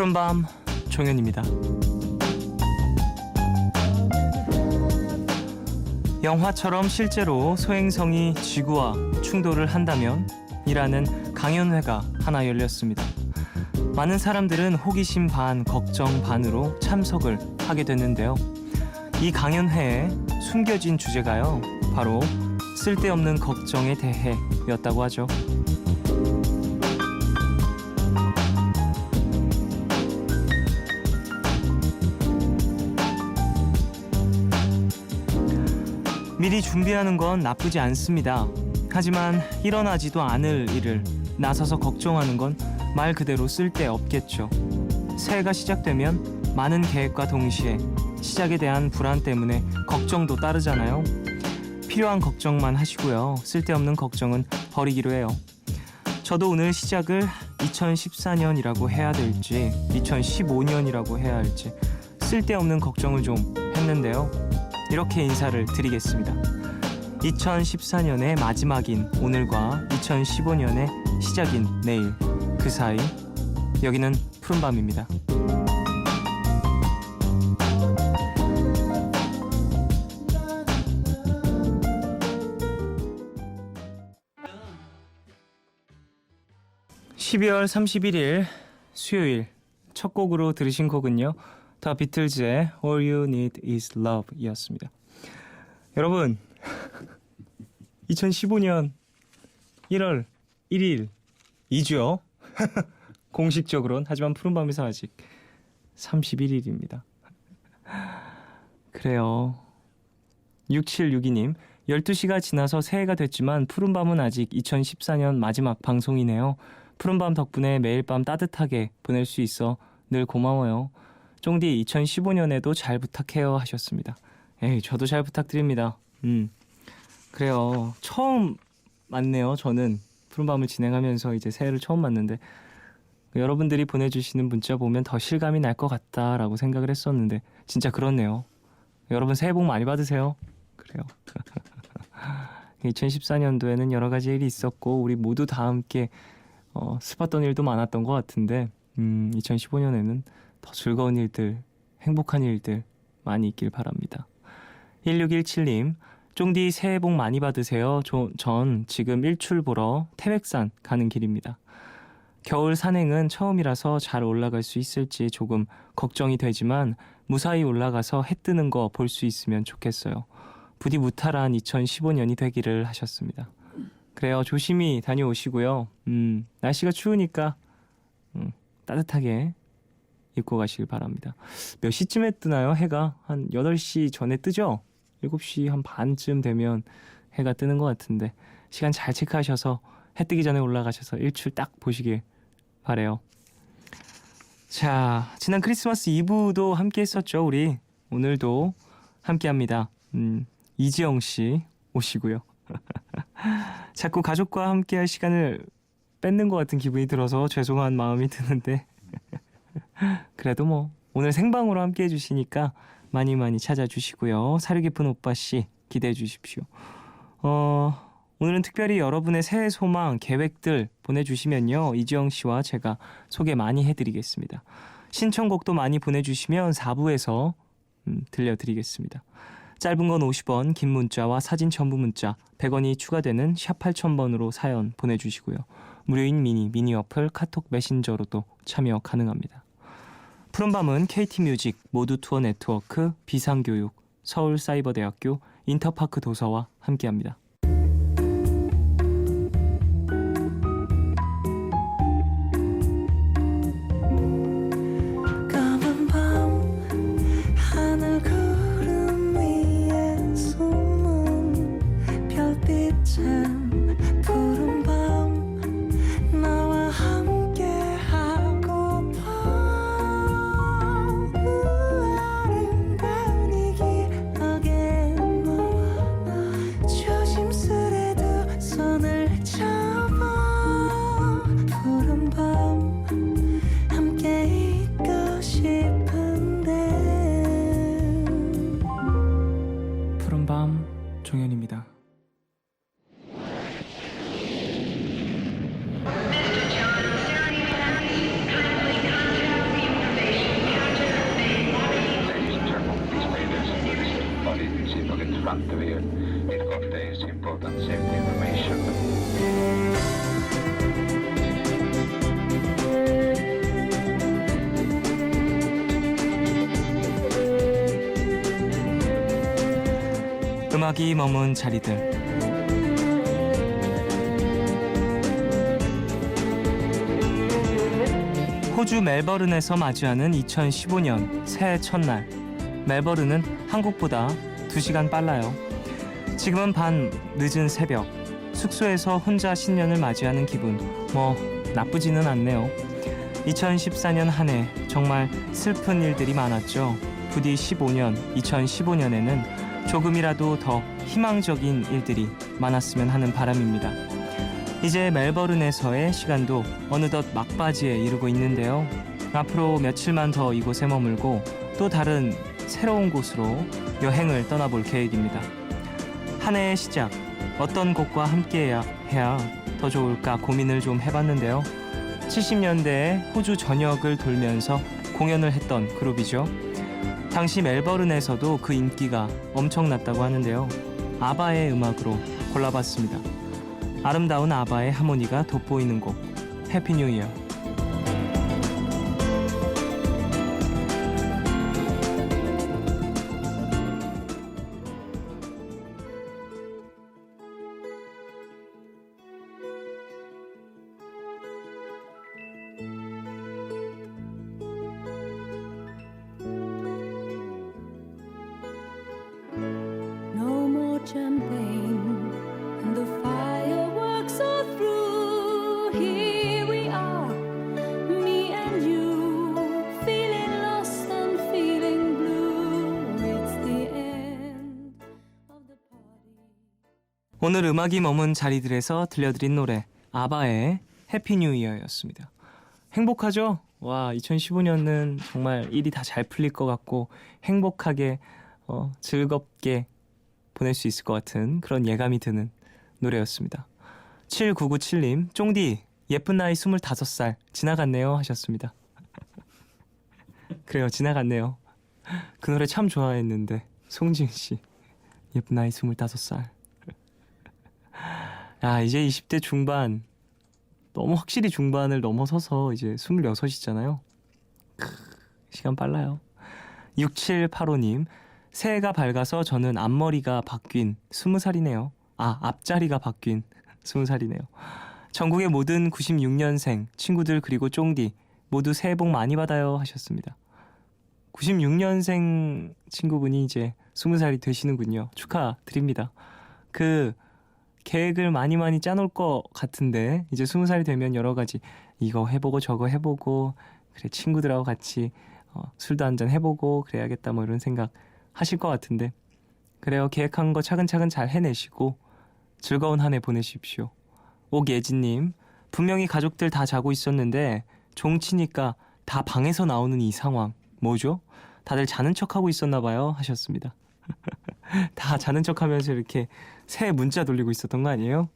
푸른밤 종현입니다. 영화처럼 실제로 소행성이 지구와 충돌을 한다면 이라는 강연회가 하나 열렸습니다. 많은 사람들은 호기심 반, 걱정 반으로 참석을 하게 됐는데요. 이 강연회에 숨겨진 주제가요, 바로 쓸데없는 걱정에 대해였다고 하죠. 미리 준비하는 건 나쁘지 않습니다. 하지만 일어나지도 않을 일을 나서서 걱정하는 건 말 그대로 쓸데없겠죠. 새해가 시작되면 많은 계획과 동시에 시작에 대한 불안 때문에 걱정도 따르잖아요. 필요한 걱정만 하시고요. 쓸데없는 걱정은 버리기로 해요. 저도 오늘 시작을 2014년이라고 해야 될지 2015년이라고 해야 할지 쓸데없는 걱정을 좀 했는데요. 이렇게 인사를 드리겠습니다. 2014년의 마지막인 오늘과 2015년의 시작인 내일, 그 사이 여기는 푸른밤입니다. (12월 31일) 수요일 첫 곡으로 들으신 곡은요, 더 비틀즈의 All You Need Is Love 이었습니다. 여러분, 2015년 1월 1일이죠. 공식적으로는. 하지만 푸른밤에서 아직 31일입니다. 그래요. 6762님, 12시가 지나서 새해가 됐지만 푸른밤은 아직 2014년 마지막 방송이네요. 푸른밤 덕분에 매일 밤 따뜻하게 보낼 수 있어 늘 고마워요. 쫑디 2015년에도 잘 부탁해요 하셨습니다. 에이, 저도 잘 부탁드립니다. 그래요. 처음 맞네요. 저는 푸른밤을 진행하면서 이제 새해를 처음 맞는데 여러분들이 보내주시는 문자 보면 더 실감이 날 것 같다라고 생각을 했었는데 진짜 그렇네요. 여러분 새해 복 많이 받으세요. 그래요. 2014년도에는 여러 가지 일이 있었고 우리 모두 다 함께 슬펐던 일도 많았던 것 같은데 2015년에는 더 즐거운 일들, 행복한 일들 많이 있길 바랍니다. 1617님, 쫑디 새해 복 많이 받으세요. 전 지금 일출 보러 태백산 가는 길입니다. 겨울 산행은 처음이라서 잘 올라갈 수 있을지 조금 걱정이 되지만 무사히 올라가서 해 뜨는 거 볼 수 있으면 좋겠어요. 부디 무탈한 2015년이 되기를 하셨습니다. 그래요. 조심히 다녀오시고요. 날씨가 추우니까 따뜻하게 입고 가시길 바랍니다. 몇 시쯤에 뜨나요? 해가 한 8시 전에 뜨죠? 7시 한 반쯤 되면 해가 뜨는 것 같은데 시간 잘 체크하셔서 해 뜨기 전에 올라가셔서 일출 딱 보시길 바래요. 자, 지난 크리스마스 이브도 함께 했었죠. 우리 오늘도 함께 합니다. 이지영 씨 오시고요. 자꾸 가족과 함께 할 시간을 뺏는 것 같은 기분이 들어서 죄송한 마음이 드는데 그래도 뭐 오늘 생방으로 함께 해주시니까 많이 많이 찾아주시고요. 사려 깊은 오빠씨 기대해 주십시오. 오늘은 특별히 여러분의 새해 소망, 계획들 보내주시면요, 이지영씨와 제가 소개 많이 해드리겠습니다. 신청곡도 많이 보내주시면 4부에서 들려드리겠습니다. 짧은 건 50원, 긴 문자와 사진 첨부 문자 100원이 추가되는 샵 8000번으로 사연 보내주시고요. 무료인 미니 어플 카톡 메신저로도 참여 가능합니다. 푸른밤은 KT뮤직, 모두투어 네트워크, 비상교육, 서울사이버대학교, 인터파크 도서와 함께합니다. 종현입니다. front of you. It contains important safety information. 음악이 머문 자리들. 호주 멜버른에서 맞이하는 2015년 새해 첫날. 멜버른은 한국보다 2시간 빨라요. 지금은 반 늦은 새벽. 숙소에서 혼자 신년을 맞이하는 기분. 뭐 나쁘지는 않네요. 2014년 한 해 정말 슬픈 일들이 많았죠. 부디 2015년에는 조금이라도 더 희망적인 일들이 많았으면 하는 바람입니다. 이제 멜버른에서의 시간도 어느덧 막바지에 이르고 있는데요. 앞으로 며칠만 더 이곳에 머물고 또 다른 새로운 곳으로 여행을 떠나볼 계획입니다. 한 해의 시작, 어떤 곡과 함께 해야 더 좋을까 고민을 좀 해봤는데요. 70년대에 호주 전역을 돌면서 공연을 했던 그룹이죠. 당시 멜버른에서도 그 인기가 엄청났다고 하는데요. 아바의 음악으로 골라봤습니다. 아름다운 아바의 하모니가 돋보이는 곡, 해피 뉴 이어. No more champagne and the fireworks are through. Here we are, me and you, feeling lost and feeling blue. It's the end of the party. 오늘 음악이 머문 자리들에서 들려드린 노래 아바의 해피 뉴 이어였습니다. 행복하죠? 와, 2015년은 정말 일이 다 잘 풀릴 것 같고 행복하게 즐겁게 보낼 수 있을 것 같은 그런 예감이 드는 노래였습니다. 7997님, 쫑디 예쁜 나이 25살 지나갔네요 하셨습니다. 그래요, 지나갔네요. 그 노래 참 좋아했는데. 송지은씨 예쁜 나이 25살. 야, 이제 20대 중반, 너무 확실히 중반을 넘어서서 이제 26이잖아요. 시간 빨라요. 6785님, 새해가 밝아서 저는 앞머리가 바뀐 20살이네요. 앞자리가 바뀐 20살이네요. 전국의 모든 96년생 친구들 그리고 쫑디 모두 새해 복 많이 받아요 하셨습니다. 96년생 친구분이 이제 20살이 되시는군요. 축하드립니다. 그 계획을 많이 짜놓을 것 같은데 이제 20살이 되면 여러 가지 이거 해보고 저거 해보고 그래 친구들하고 같이 술도 한잔 해보고 그래야겠다 뭐 이런 생각 하실 것 같은데 그래요. 계획한 거 차근차근 잘 해내시고 즐거운 한 해 보내십시오. 옥예진님, 분명히 가족들 다 자고 있었는데 종치니까 다 방에서 나오는 이 상황 뭐죠? 다들 자는 척하고 있었나 봐요 하셨습니다. 다 자는 척하면서 이렇게 새해 문자 돌리고 있었던 거 아니에요?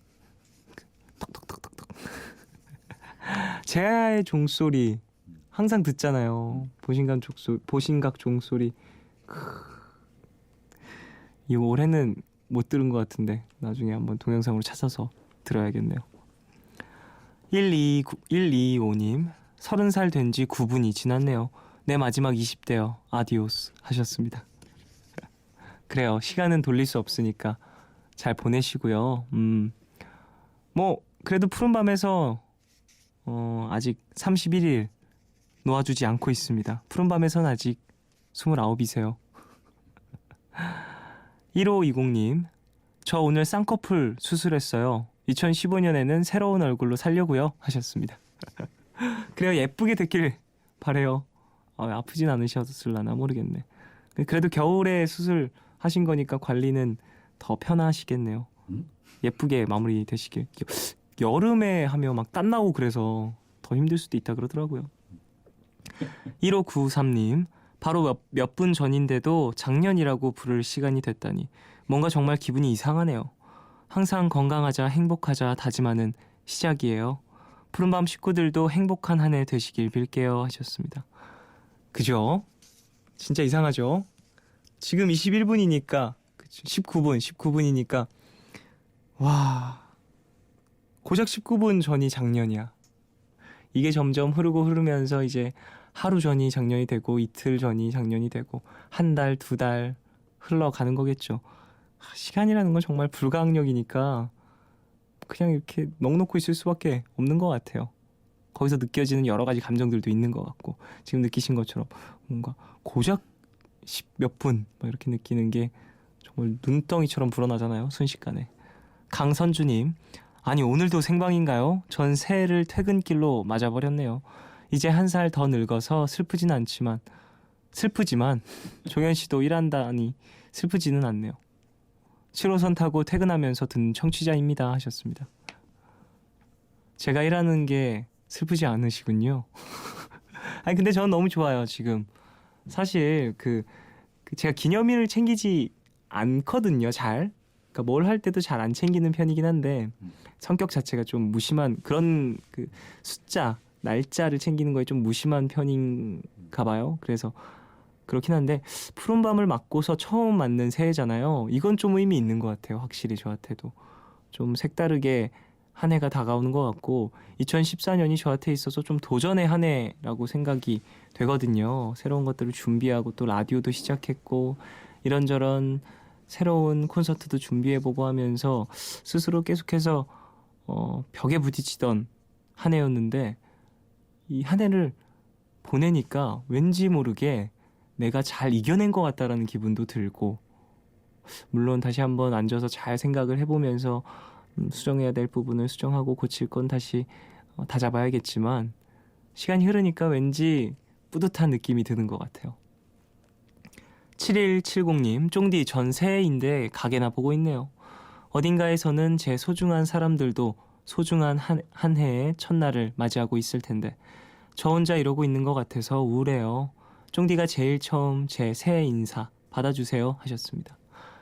톡톡톡톡톡. 제아의 종소리 항상 듣잖아요. 보신각 종소리. 이 올해는 못 들은 것 같은데 나중에 한번 동영상으로 찾아서 들어야겠네요. 1225님, 30살 된 지 9분이 지났네요. 내 마지막 20대요. 아디오스 하셨습니다. 그래요. 시간은 돌릴 수 없으니까 잘 보내시고요. 뭐 그래도 푸른밤에서 아직 31일 놓아주지 않고 있습니다. 푸른밤에선 아직 29이세요. 1520님, 저 오늘 쌍꺼풀 수술했어요. 2015년에는 새로운 얼굴로 살려고요 하셨습니다. 그래요. 예쁘게 됐길 바래요. 아프진 않으셨을라나 모르겠네. 그래도 겨울에 수술하신 거니까 관리는 더 편하시겠네요. 예쁘게 마무리 되시길. 여름에 하면 막 땀 나고 그래서 더 힘들 수도 있다 그러더라고요. 1593님, 바로 몇 분 전인데도 작년이라고 부를 시간이 됐다니 뭔가 정말 기분이 이상하네요. 항상 건강하자 행복하자 다짐하는 시작이에요. 푸른밤 식구들도 행복한 한 해 되시길 빌게요 하셨습니다. 그죠? 진짜 이상하죠? 지금 21분이니까 19분이니까 와 고작 19분 전이 작년이야. 이게 점점 흐르면서 이제 하루 전이 작년이 되고 이틀 전이 작년이 되고 한 달, 두 달 흘러가는 거겠죠. 시간이라는 건 정말 불가항력이니까 그냥 이렇게 넋놓고 있을 수밖에 없는 것 같아요. 거기서 느껴지는 여러 가지 감정들도 있는 것 같고 지금 느끼신 것처럼 뭔가 고작 10몇 분 이렇게 느끼는 게 정말 눈덩이처럼 불어나잖아요. 순식간에. 강선주님, 아니 오늘도 생방인가요? 전 새해를 퇴근길로 맞아버렸네요. 이제 한 살 더 늙어서 슬프지만 종현 씨도 일한다니 슬프지는 않네요. 7호선 타고 퇴근하면서 듣는 청취자입니다 하셨습니다. 제가 일하는 게 슬프지 않으시군요. 아니 근데 저는 너무 좋아요. 지금 사실 그 제가 기념일을 챙기지 않거든요. 잘. 그러니까 뭘 할 때도 잘 안 챙기는 편이긴 한데 성격 자체가 좀 무심한 그런 그 숫자 날짜를 챙기는 거에 좀 무심한 편인가 봐요. 그래서 그렇긴 한데 푸른 밤을 맞고서 처음 맞는 새해잖아요. 이건 좀 의미 있는 것 같아요. 확실히 저한테도 좀 색다르게 한 해가 다가오는 것 같고 2014년이 저한테 있어서 좀 도전의 한 해라고 생각이 되거든요. 새로운 것들을 준비하고 또 라디오도 시작했고 이런저런 새로운 콘서트도 준비해보고 하면서 스스로 계속해서 벽에 부딪히던 한 해였는데 이 한 해를 보내니까 왠지 모르게 내가 잘 이겨낸 것 같다라는 기분도 들고 물론 다시 한번 앉아서 잘 생각을 해보면서 수정해야 될 부분을 수정하고 고칠 건 다시 다잡아야겠지만 시간이 흐르니까 왠지 뿌듯한 느낌이 드는 것 같아요. 7170님, 쫑디 전 새해인데 가게나 보고 있네요. 어딘가에서는 제 소중한 사람들도 소중한 한 해의 첫날을 맞이하고 있을 텐데 저 혼자 이러고 있는 것 같아서 우울해요. 쫑디가 제일 처음 제 새해 인사 받아주세요 하셨습니다.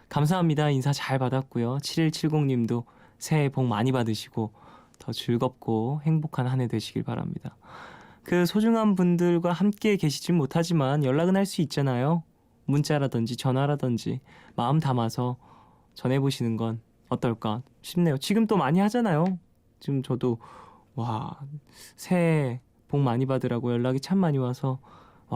감사합니다. 인사 잘 받았고요. 7170님도 새해 복 많이 받으시고 더 즐겁고 행복한 한 해 되시길 바랍니다. 그 소중한 분들과 함께 계시진 못하지만 연락은 할 수 있잖아요. 문자라든지 전화라든지 마음 담아서 전해보시는 건 어떨까 싶네요. 지금 또 많이 하잖아요. 지금 저도 새해 복 많이 받으라고 연락이 참 많이 와서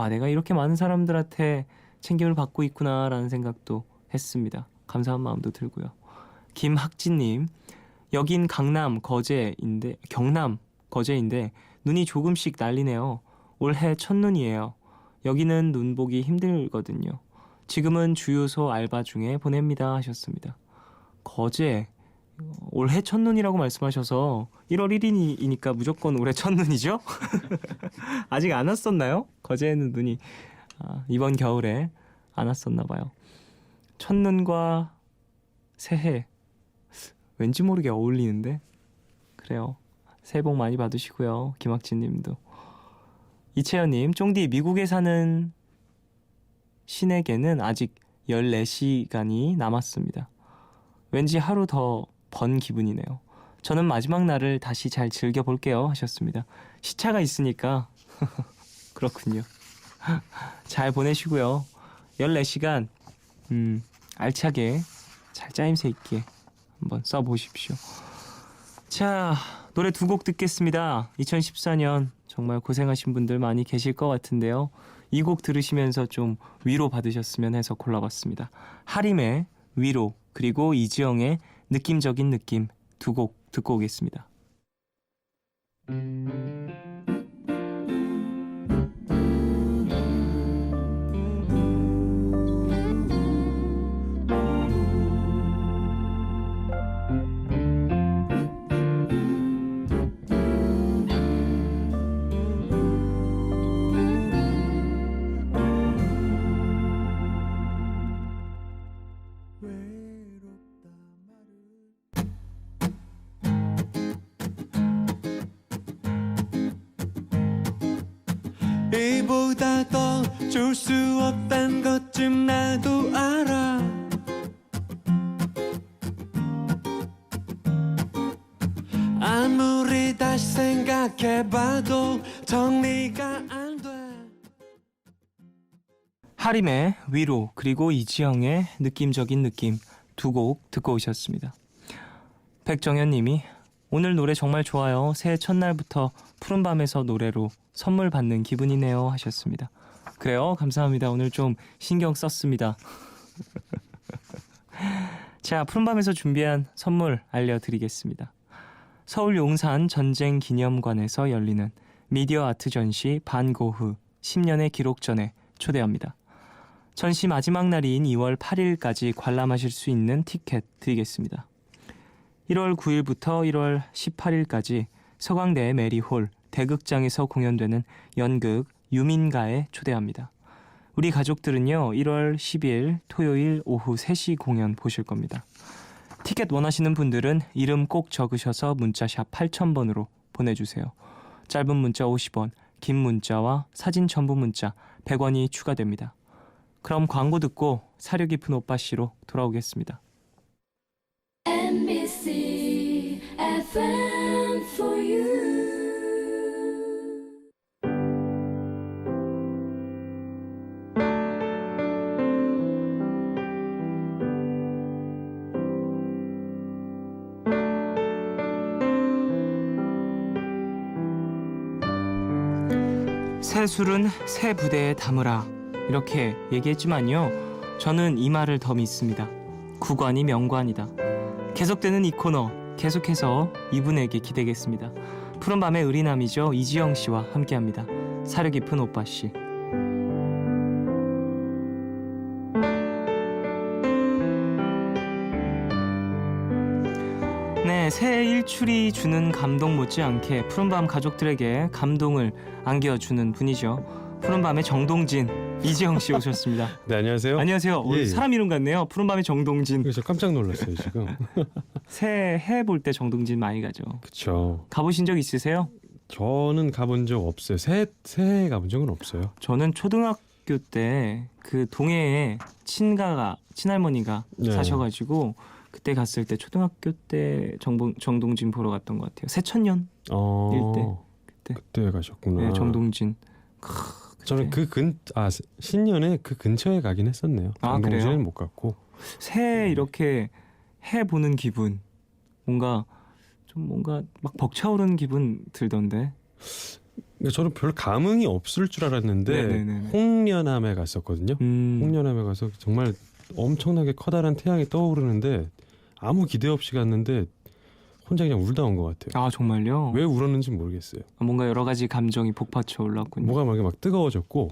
내가 이렇게 많은 사람들한테 챙김을 받고 있구나라는 생각도 했습니다. 감사한 마음도 들고요. 김학진님, 여긴 경남 거제인데 눈이 조금씩 날리네요. 올해 첫눈이에요. 여기는 눈 보기 힘들거든요. 지금은 주유소 알바 중에 보냅니다 하셨습니다. 거제 올해 첫눈이라고 말씀하셔서 1월 1일이니까 무조건 올해 첫눈이죠? 아직 안 왔었나요? 거제에는 눈이 이번 겨울에 안 왔었나 봐요. 첫눈과 새해 왠지 모르게 어울리는데 그래요. 새해 복 많이 받으시고요. 김학진 님도. 이채연님, 쫑디 미국에 사는 신에게는 아직 14시간이 남았습니다. 왠지 하루 더 번 기분이네요. 저는 마지막 날을 다시 잘 즐겨볼게요 하셨습니다. 시차가 있으니까 그렇군요. 잘 보내시고요. 14시간 알차게 잘 짜임새 있게 한번 써보십시오. 자, 노래 두 곡 듣겠습니다. 2014년 정말 고생하신 분들 많이 계실 것 같은데요. 이 곡 들으시면서 좀 위로 받으셨으면 해서 골라봤습니다. 하림의 위로 그리고 이지영의 느낌적인 느낌 두 곡 듣고 오겠습니다. 이보다 더 줄 수 없단 것쯤 나도 알아. 아무리 다시 생각해봐도 정리가 안 돼. 하림의 위로 그리고 이지영의 느낌적인 느낌 두 곡 듣고 오셨습니다. 백정현님이 오늘 노래 정말 좋아요. 새해 첫날부터 푸른밤에서 노래로 선물 받는 기분이네요 하셨습니다. 그래요? 감사합니다. 오늘 좀 신경 썼습니다. 자, 푸른밤에서 준비한 선물 알려드리겠습니다. 서울 용산 전쟁기념관에서 열리는 미디어 아트 전시 반고흐 10년의 기록전에 초대합니다. 전시 마지막 날인 2월 8일까지 관람하실 수 있는 티켓 드리겠습니다. 1월 9일부터 1월 18일까지 서강대 메리홀 대극장에서 공연되는 연극 유민가에 초대합니다. 우리 가족들은요 1월 10일 토요일 오후 3시 공연 보실 겁니다. 티켓 원하시는 분들은 이름 꼭 적으셔서 문자샵 8000번으로 보내주세요. 짧은 문자 50원, 긴 문자와 사진 첨부 문자 100원이 추가됩니다. 그럼 광고 듣고 사려 깊은 오빠씨로 돌아오겠습니다. NBC FM for you. 새 술은 새 부대에 담으라 이렇게 얘기했지만요 저는 이 말을 더 믿습니다. 구관이 명관이다. 계속되는 이 코너 계속해서 이분에게 기대겠습니다. 푸른밤의 의리남이죠. 이지영 씨와 함께합니다. 사려 깊은 오빠 씨. 네, 새해 일출이 주는 감동 못지않게 푸른밤 가족들에게 감동을 안겨주는 분이죠. 푸른밤의 정동진 이지영 씨 오셨습니다. 네, 안녕하세요. 안녕하세요. 예, 예. 사람 이름 같네요. 푸른밤의 정동진. 그래서 깜짝 놀랐어요 지금. 새해 볼 때 정동진 많이 가죠. 그렇죠. 가보신 적 있으세요? 저는 가본 적 없어요. 새해 가본 적은 없어요. 저는 초등학교 때 그 동해에 친할머니가 네. 사셔가지고 그때 갔을 때 초등학교 때 정동진 보러 갔던 것 같아요. 새천년 그때. 그때 가셨구나. 네, 정동진. 저는 신년에 그 근처에 가긴 했었네요. 아, 그래요? 정동진은 못 갔고. 새해 이렇게 해 보는 기분 뭔가 막 벅차오르는 기분 들던데. 그러니까 저는 별 감흥이 없을 줄 알았는데 네네네네. 홍련암에 갔었거든요. 홍련암에 가서 정말 엄청나게 커다란 태양이 떠오르는데 아무 기대 없이 갔는데 혼자 그냥 울다 온 것 같아요. 아 정말요? 왜 울었는지 모르겠어요. 뭔가 여러 가지 감정이 복받쳐 올랐군요. 뭐가 막 뜨거워졌고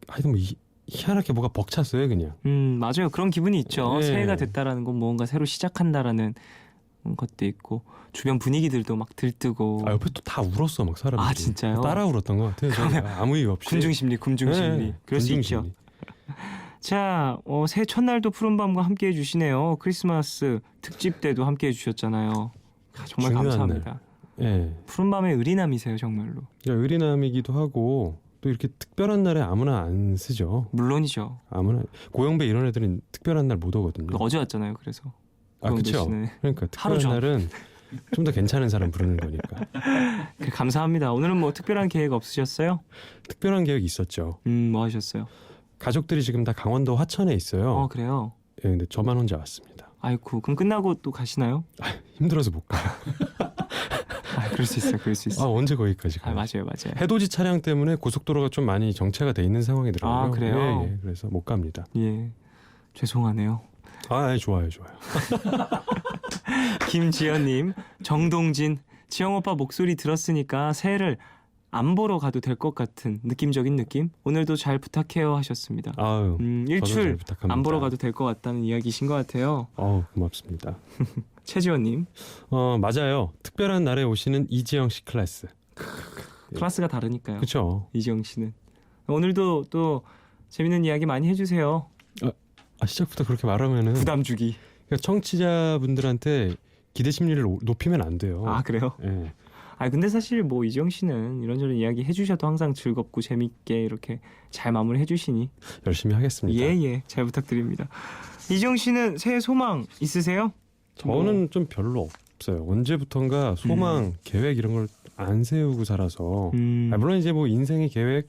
하여튼 뭐 희한하게 뭐가 벅찼어요 그냥. 맞아요. 그런 기분이 있죠. 네. 새해가 됐다라는 건 뭔가 새로 시작한다라는 것도 있고 주변 분위기들도 막 들뜨고. 아 옆에 또 다 울었어 막 사람들이. 아, 진짜요? 따라 울었던 것 같아요. 제가 아무 이유 없이. 군중심리. 네, 그럴 수 군중심리. 있죠. 자, 새해 첫날도 푸른밤과 함께해 주시네요. 크리스마스 특집 때도 함께해 주셨잖아요. 정말 중요한 감사합니다. 예. 푸른밤의 의리남이세요 정말로. 그러니까 의리남이기도 하고 또 이렇게 특별한 날에 아무나 안 쓰죠. 물론이죠. 아무나 고영배 이런 애들은 특별한 날 못 오거든요. 어제 왔잖아요. 그래서. 아 그렇죠. 씨는. 그러니까 하루 특별한 전. 날은 좀 더 괜찮은 사람 부르는 거니까. 감사합니다. 오늘은 뭐 특별한 계획 없으셨어요? 특별한 계획이 있었죠. 뭐 하셨어요? 가족들이 지금 다 강원도 화천에 있어요. 그래요? 예, 근데 저만 혼자 왔습니다. 아이고, 그럼 끝나고 또 가시나요? 힘들어서 못 가요. 그럴 수 있어요. 그럴 수 있어요. 언제 거기까지 가요? 맞아요. 해돋이 차량 때문에 고속도로가 좀 많이 정체가 돼 있는 상황이더라고요. 아, 그래요? 예, 그래서 못 갑니다. 예. 죄송하네요. 좋아요. 김지연님, 정동진, 지영 오빠 목소리 들었으니까 새해를 안 보러 가도 될 것 같은 느낌적인 느낌? 오늘도 잘 부탁해요 하셨습니다. 아유, 저도 잘 일출 부탁합니다. 안 보러 가도 될 것 같다는 이야기신 것 같아요. 고맙습니다. 최지원님, 맞아요. 특별한 날에 오시는 이지영 씨 클래스. 클래스가 다르니까요. 그렇죠. 이지영 씨는 오늘도 또 재밌는 이야기 많이 해주세요. 시작부터 그렇게 말하면은 부담 주기. 그러니까 청취자분들한테 기대 심리를 높이면 안 돼요. 아 그래요? 예. 근데 사실 뭐 이지영 씨는 이런저런 이야기 해주셔도 항상 즐겁고 재밌게 이렇게 잘 마무리 해주시니 열심히 하겠습니다. 예, 잘 부탁드립니다. 이지영 씨는 새해 소망 있으세요? 저는 좀 별로 없어요. 언제부턴가 소망, 계획 이런 걸 안 세우고 살아서 물론 이제 뭐 인생의 계획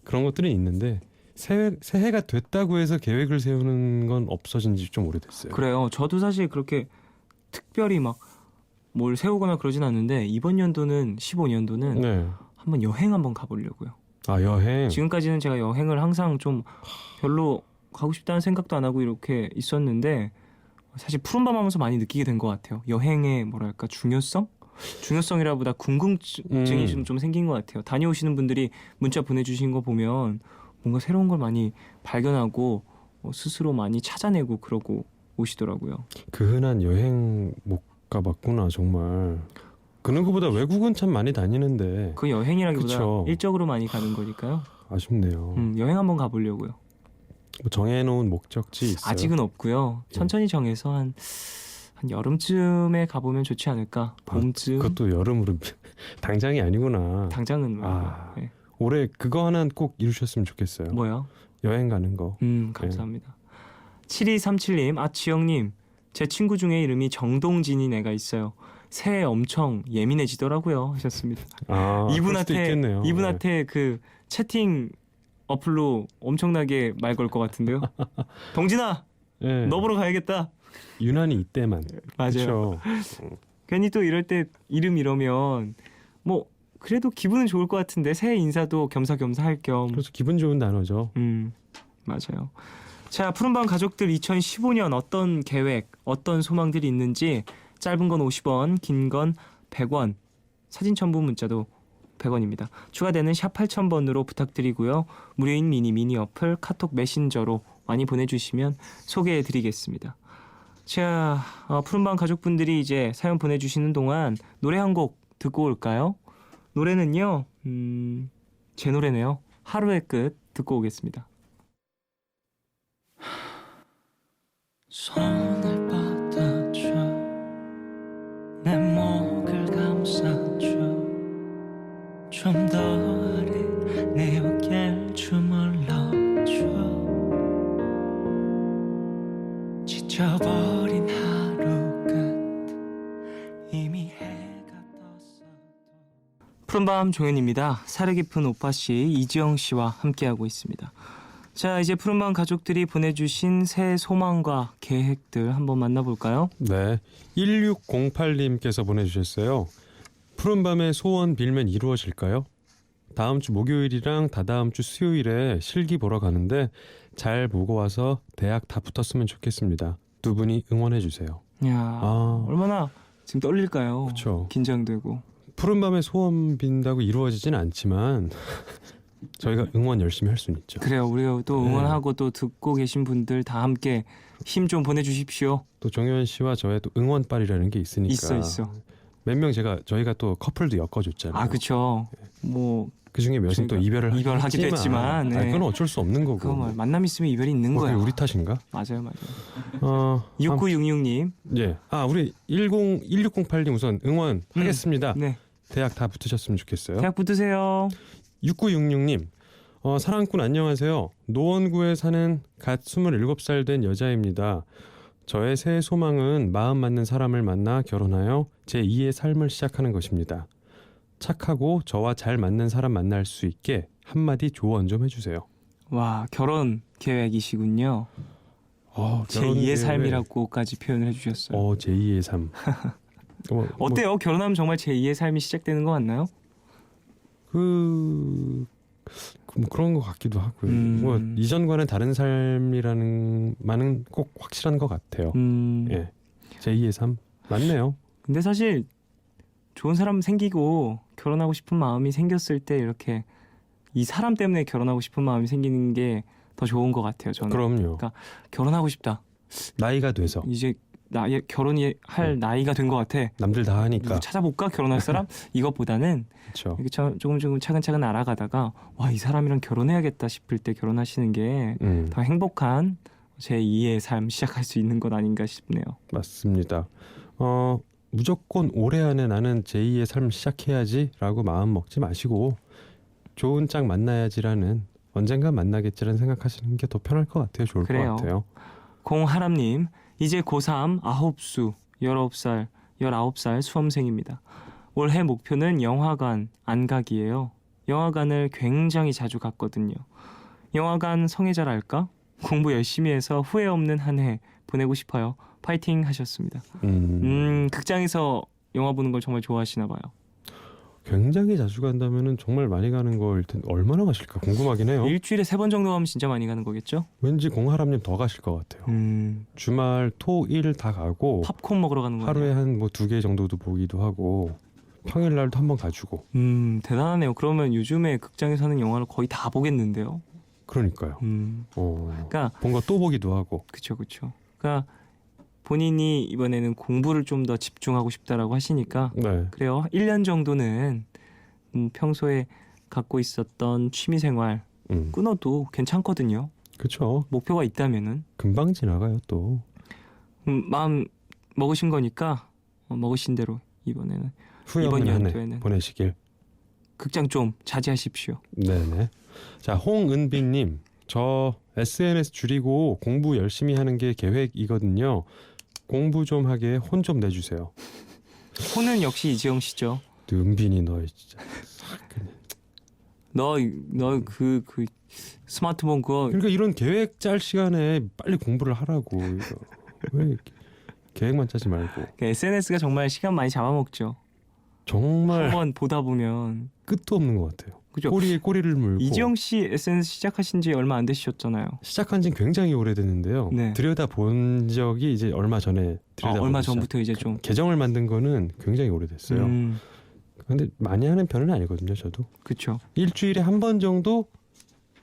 그런 것들은 있는데 새해가 됐다고 해서 계획을 세우는 건 없어진 지 좀 오래됐어요. 그래요. 저도 사실 그렇게 특별히 막 뭘 세우거나 그러진 않는데 이번 연도는 15년도는 네. 한번 여행 한번 가보려고요. 아 여행. 지금까지는 제가 여행을 항상 좀 별로 가고 싶다는 생각도 안 하고 이렇게 있었는데 사실 푸른밤 하면서 많이 느끼게 된 것 같아요. 여행의 뭐랄까 중요성이라보다 궁금증이 좀 생긴 것 같아요. 다녀오시는 분들이 문자 보내주신 거 보면 뭔가 새로운 걸 많이 발견하고 스스로 많이 찾아내고 그러고 오시더라고요. 그 흔한 여행 못 가봤구나 정말. 그런 것보다 외국은 참 많이 다니는데 그 여행이라기보다 그쵸. 일적으로 많이 가는 거니까요. 아쉽네요. 여행 한번 가보려고요. 뭐 정해놓은 목적지 있어요? 아직은 없고요. 천천히 정해서 한 여름쯤에 가보면 좋지 않을까. 봄쯤. 그것도 여름으로 당장이 아니구나. 당장은 아. 네. 올해 그거 하나 꼭 이루셨으면 좋겠어요. 뭐요? 여행 가는 거. 감사합니다. 7237님, 지영님, 제 친구 중에 이름이 정동진인 애가 있어요. 새해 엄청 예민해지더라고요. 하셨습니다. 아, 그럴 수도 있겠네요. 이분한테 그 채팅 어플로 엄청나게 말 걸 것 같은데요. 동진아, 네. 너 보러 가야겠다. 유난히 이때만. 맞아요. 그쵸? 괜히 또 이럴 때 이름 이러면 뭐 그래도 기분은 좋을 것 같은데 새해 인사도 겸사겸사 할 겸. 그래서 기분 좋은 단어죠. 맞아요. 자, 푸른밤 가족들 2015년 어떤 계획, 어떤 소망들이 있는지 짧은 건 50원, 긴 건 100원, 사진 첨부 문자도 100원입니다. 추가되는 샵 8000번으로 부탁드리고요. 무료인 미니 어플 카톡 메신저로 많이 보내주시면 소개해드리겠습니다. 자, 푸른밤 가족분들이 이제 사연 보내주시는 동안 노래 한 곡 듣고 올까요? 노래는요, 제 노래네요. 하루의 끝 듣고 오겠습니다. 손을 뻗어줘 내 목을 감싸줘 좀 더 아래 내 어깨를 주물러줘 지쳐버린 하루 끝 이미 해가 떴어도 푸른밤 종현입니다. 살이 깊은 오빠씨 이지영씨와 함께하고 있습니다. 자, 이제 푸른밤 가족들이 보내주신 새해 소망과 계획들 한번 만나볼까요? 네. 1608님께서 보내주셨어요. 푸른밤의 소원 빌면 이루어질까요? 다음 주 목요일이랑 다다음 주 수요일에 실기 보러 가는데 잘 보고 와서 대학 다 붙었으면 좋겠습니다. 두 분이 응원해주세요. 야, 얼마나 지금 떨릴까요? 그쵸. 긴장되고. 푸른밤의 소원 빈다고 이루어지진 않지만 저희가 응원 열심히 할 수는 있죠. 그래요. 우리가 또 응원하고 또 듣고 계신 분들 다 함께 힘 좀 보내주십시오. 또 정현 씨와 저의 또 응원빨이라는 게 있으니까. 있어. 몇 명 저희가 또 커플도 엮어줬잖아요. 아, 그쵸. 뭐 그 중에 몇은 또 이별하기도 했지만, 네. 그건 어쩔 수 없는 거고. 그거 뭐 만남 있으면 이별이 있는 그게 거예요. 우리 탓인가? 맞아요. 6966님. 님. 우리 1608님 우선 응원하겠습니다. 네. 대학 다 붙으셨으면 좋겠어요. 대학 붙으세요. 6966님. 사랑꾼 안녕하세요. 노원구에 사는 갓 27살 된 여자입니다. 저의 새해 소망은 마음 맞는 사람을 만나 결혼하여 제2의 삶을 시작하는 것입니다. 착하고 저와 잘 맞는 사람 만날 수 있게 한마디 조언 좀 해주세요. 와, 결혼 계획이시군요. 제2의 삶이라고까지 표현을 해주셨어요. 제2의 삶. 어때요? 결혼하면 정말 제2의 삶이 시작되는 것 같나요? 뭐 그런 것 같기도 하고요. 뭐 이전과는 다른 삶이라는 말은 꼭 확실한 것 같아요. 예, 제2의 삶 맞네요. 근데 사실 좋은 사람 생기고 결혼하고 싶은 마음이 생겼을 때 이렇게 이 사람 때문에 결혼하고 싶은 마음이 생기는 게 더 좋은 것 같아요. 저는. 그럼요. 그러니까 결혼하고 싶다. 나이가 돼서 이제 결혼이 할 나이가 된 것 같아. 남들 다 하니까 누구 찾아볼까 결혼할 사람? 이것보다는 그렇죠. 이렇게 조금 차근차근 알아가다가 와, 이 사람이랑 결혼해야겠다 싶을 때 결혼하시는 게 더 행복한 제2의 삶 시작할 수 있는 것 아닌가 싶네요. 맞습니다. 무조건 올해 안에 나는 제2의 삶 시작해야지라고 마음 먹지 마시고 좋은 짝 만나야지라는 언젠가 만나겠지라는 생각하시는 게 더 편할 것 같아요. 좋을 그래요. 것 같아요. 공하람님, 이제 고3 9수 19살 수험생입니다. 올해 목표는 영화관 안 가기예요. 영화관을 굉장히 자주 갔거든요. 영화관 성애자랄까? 공부 열심히 해서 후회 없는 한 해 보내고 싶어요. 파이팅 하셨습니다. 극장에서 영화 보는 걸 정말 좋아하시나 봐요. 굉장히 자주 간다면은 정말 많이 가는 거일 텐데 얼마나 가실까 궁금하긴 해요. 일주일에 3번 정도 가면 진짜 많이 가는 거겠죠? 왠지 공하람님 더 가실 것 같아요. 주말, 토, 일 다 가고 팝콘 먹으러 가는 거예요. 하루에 한 뭐 2개 정도도 보기도 하고 평일날도 한번 가주고. 대단하네요. 그러면 요즘에 극장에서 하는 영화를 거의 다 보겠는데요. 그러니까요. 그러니까 본 거 또 보기도 하고. 그쵸. 그러니까 본인이 이번에는 공부를 좀 더 집중하고 싶다라고 하시니까 네. 그래요. 1년 정도는 평소에 갖고 있었던 취미생활 끊어도 괜찮거든요. 그렇죠. 목표가 있다면은 금방 지나가요 또. 마음 먹으신 거니까 먹으신 대로 이번에는 후회 이번 없는 한 해 연도에는 보내시길. 극장 좀 자제하십시오. 네네. 자, 홍은빈님, 저 SNS 줄이고 공부 열심히 하는 게 계획이거든요. 공부 좀 하게 혼 좀 내주세요. 혼은 역시 이지영 씨죠. 은빈이 너 진짜. 너 그 스마트폰 그거 그러니까 이런 계획 짤 시간에 빨리 공부를 하라고. 이거. 왜 이렇게 계획만 짜지 말고. SNS가 정말 시간 많이 잡아먹죠. 정말 한번 보다 보면 끝도 없는 것 같아요. 그죠? 꼬리에 꼬리를 물고. 이지영 씨 SNS 시작하신 지 얼마 안 되셨잖아요. 시작한 지는 굉장히 오래됐는데요. 네. 들여다 본 적이 이제 얼마 전에 얼마 전부터 이제 좀 계정을 만든 거는 굉장히 오래됐어요. 근데 많이 하는 편은 아니거든요, 저도. 그렇죠. 일주일에 한 번 정도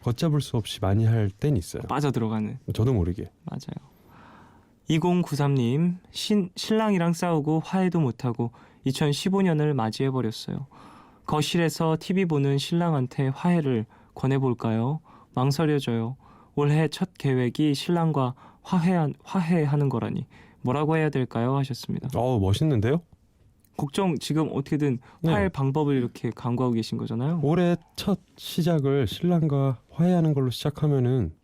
걷잡을 수 없이 많이 할 땐 있어요. 빠져들어가는. 저도 모르게. 맞아요. 2093님 신랑이랑 싸우고 화해도 못하고 2015년을 맞이해버렸어요. 거실에서 TV 보는 신랑한테 화해를 권해볼까요? 망설여져요. 올해 첫 계획이 신랑과 화해하는 거라니 뭐라고 해야 될까요? 하셨습니다. 멋있는데요? 걱정 지금 어떻게든 네. 화해 방법을 이렇게 강구하고 계신 거잖아요. 올해 첫 시작을 신랑과 화해하는 걸로 시작하면은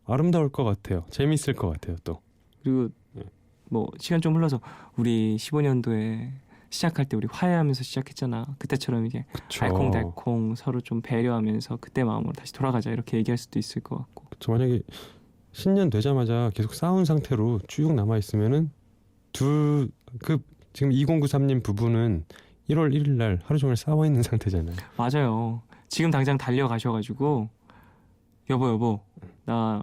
아름다울 것 같아요. 재밌을 것 같아요, 또. 그리고 네. 뭐 시간 좀 흘러서 우리 15년도에 시작할 때 우리 화해하면서 시작했잖아. 그때처럼 이게 그쵸. 알콩달콩 서로 좀 배려하면서 그때 마음으로 다시 돌아가자 이렇게 얘기할 수도 있을 것 같고. 저 만약에 신년 되자마자 계속 싸운 상태로 쭉 남아 있으면은 지금 2093님 부부는 1월 1일 날 하루 종일 싸워 있는 상태잖아요. 맞아요. 지금 당장 달려가셔가지고 여보 나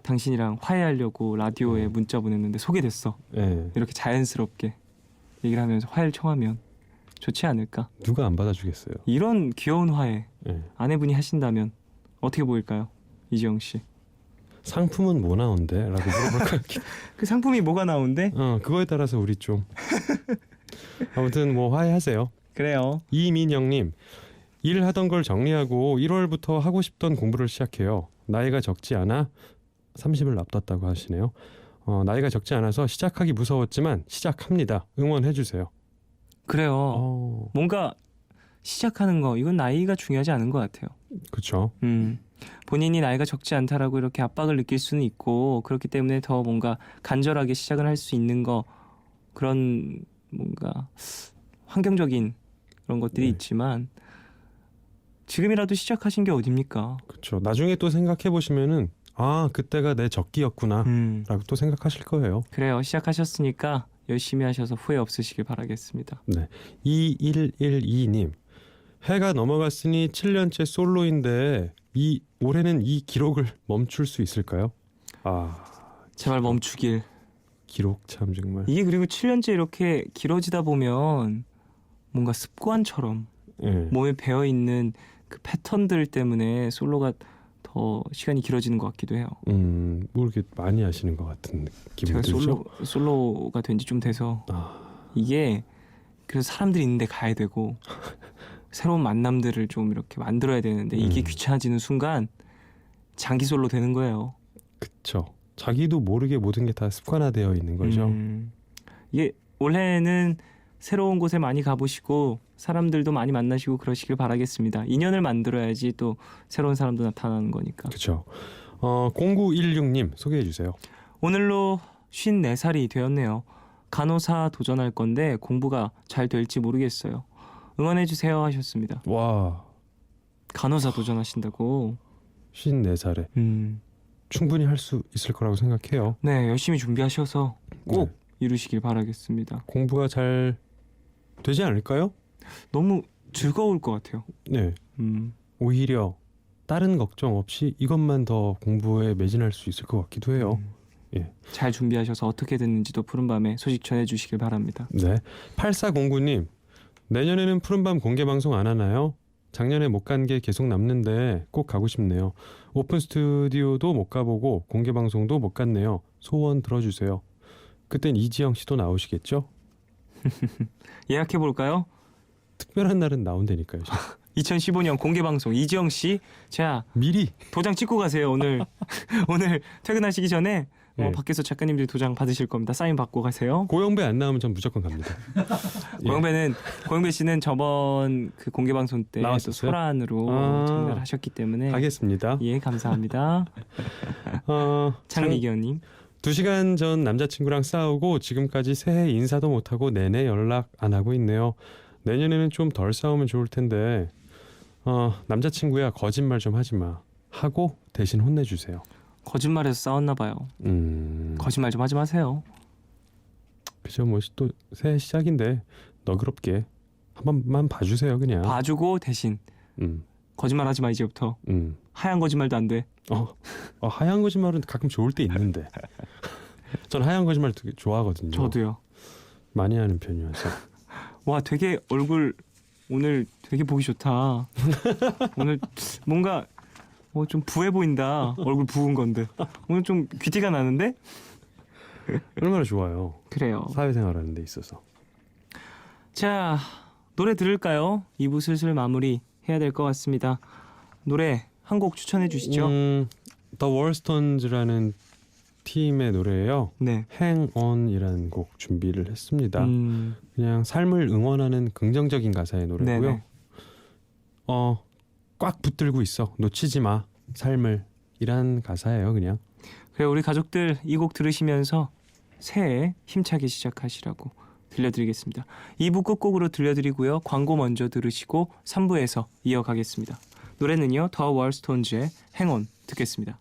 당신이랑 화해하려고 라디오에 문자 보냈는데 소개됐어. 네. 이렇게 자연스럽게 얘기를 하면서 화해를 청하면 좋지 않을까. 누가 안 받아주겠어요. 이런 귀여운 화해 네. 아내분이 하신다면 어떻게 보일까요? 이지영 씨. 상품은 뭐 나온대? 라고 물어볼까요? 그 상품이 뭐가 나온대? 그거에 따라서 우리 좀 아무튼 뭐 화해하세요. 그래요. 이민영님, 일하던 걸 정리하고 1월부터 하고 싶던 공부를 시작해요. 나이가 적지 않아 30을 앞뒀다고 하시네요. 나이가 적지 않아서 시작하기 무서웠지만 시작합니다. 응원해주세요. 그래요. 뭔가 시작하는 거 이건 나이가 중요하지 않은 것 같아요. 그렇죠. 본인이 나이가 적지 않다라고 이렇게 압박을 느낄 수는 있고 그렇기 때문에 더 뭔가 간절하게 시작을 할 수 있는 거 그런 뭔가 환경적인 그런 것들이 있지만 지금이라도 시작하신 게 어딥니까? 그렇죠. 나중에 또 생각해 보시면은 그때가 내 적기였구나 라고 또 생각하실 거예요. 그래요. 시작하셨으니까 열심히 하셔서 후회 없으시길 바라겠습니다. 네. 2112님, 해가 넘어갔으니 7년째 솔로인데 올해는 이 기록을 멈출 수 있을까요? 제발 멈추길. 기록 참 정말. 이게 그리고 7년째 이렇게 길어지다 보면 뭔가 습관처럼 몸에 배어있는 그 패턴들 때문에 솔로가 더 시간이 길어지는 것 같기도 해요. 뭐 이렇게 많이 하시는 것 같은 기분 제가 들죠? 솔로가 된 지 좀 돼서 이게 그래서 사람들이 있는데 가야 되고 새로운 만남들을 좀 이렇게 만들어야 되는데 이게 귀찮아지는 순간 장기 솔로 되는 거예요. 그쵸. 자기도 모르게 모든 게 다 습관화되어 있는 거죠. 이게 올해는 새로운 곳에 많이 가보시고 사람들도 많이 만나시고 그러시길 바라겠습니다. 인연을 만들어야지 또 새로운 사람도 나타나는 거니까. 그렇죠. 0916님 소개해 주세요. 오늘로 54살이 되었네요. 간호사 도전할 건데 공부가 잘 될지 모르겠어요. 응원해 주세요 하셨습니다. 와, 간호사 도전하신다고? 54살에 음. 충분히 할 수 있을 거라고 생각해요. 네, 열심히 준비하셔서 꼭 네. 이루시길 바라겠습니다. 공부가 잘 되지 않을까요? 너무 즐거울 것 같아요. 네. 오히려 다른 걱정 없이 이것만 더 공부에 매진할 수 있을 것 같기도 해요. 예. 잘 준비하셔서 어떻게 됐는지도 푸른밤에 소식 전해주시길 바랍니다. 네. 8409님, 내년에는 푸른밤 공개 방송 안 하나요? 작년에 못 간 게 계속 남는데 꼭 가고 싶네요. 오픈 스튜디오도 못 가보고 공개 방송도 못 갔네요. 소원 들어주세요. 그땐 이지영 씨도 나오시겠죠? 예약해볼까요? 특별한 날은 나온다니까요. 2015년 공개방송 이지영 씨, 자 미리. 도장 찍고 가세요. 오늘 오늘 퇴근하시기 전에 네. 밖에서 작가님들 도장 받으실 겁니다. 사인 받고 가세요. 고영배 안 나오면 전 무조건 갑니다. 예. 고영배 씨는 저번 그 공개 방송 때 또 나왔었어요? 소란으로 아. 전달하셨기 때문에 가겠습니다. 예 감사합니다. 창미기현님 2시간 전 남자친구랑 싸우고 지금까지 새해 인사도 못하고 내내 연락 안 하고 있네요. 내년에는 좀 덜 싸우면 좋을 텐데 남자친구야 거짓말 좀 하지 마 하고 대신 혼내주세요. 거짓말해서 싸웠나 봐요. 거짓말 좀 하지 마세요. 그죠. 뭐 또 새해 시작인데 너그럽게 한 번만 봐주세요 그냥. 봐주고 대신 음, 거짓말 하지 마 이제부터. 하얀 거짓말도 안 돼. 하얀 거짓말은 가끔 좋을 때 있는데 전 하얀 거짓말 되게 좋아하거든요. 저도요. 많이 하는 편이어서. 와 되게 얼굴 오늘 되게 보기 좋다. 오늘 뭔가 좀 부해 보인다. 얼굴 부은 건데 오늘 좀 귀티가 나는데? 얼마나 좋아요. 그래요. 사회생활하는 데 있어서. 자 노래 들을까요? 2부 슬슬 마무리 해야 될 것 같습니다. 노래 한 곡 추천해 주시죠. The Wallstones라는 팀의 노래예요. 네. Hang On이라는 곡 준비를 했습니다. 그냥 삶을 응원하는 긍정적인 가사의 노래고요. 네네. 꽉 붙들고 있어. 놓치지 마. 삶을 이란 가사예요, 그냥. 그래 우리 가족들 이 곡 들으시면서 새해 힘차게 시작하시라고 들려드리겠습니다. 2부 끝곡으로 들려드리고요. 광고 먼저 들으시고 3부에서 이어가겠습니다. 노래는요. The Wallstones의 Hang On 듣겠습니다.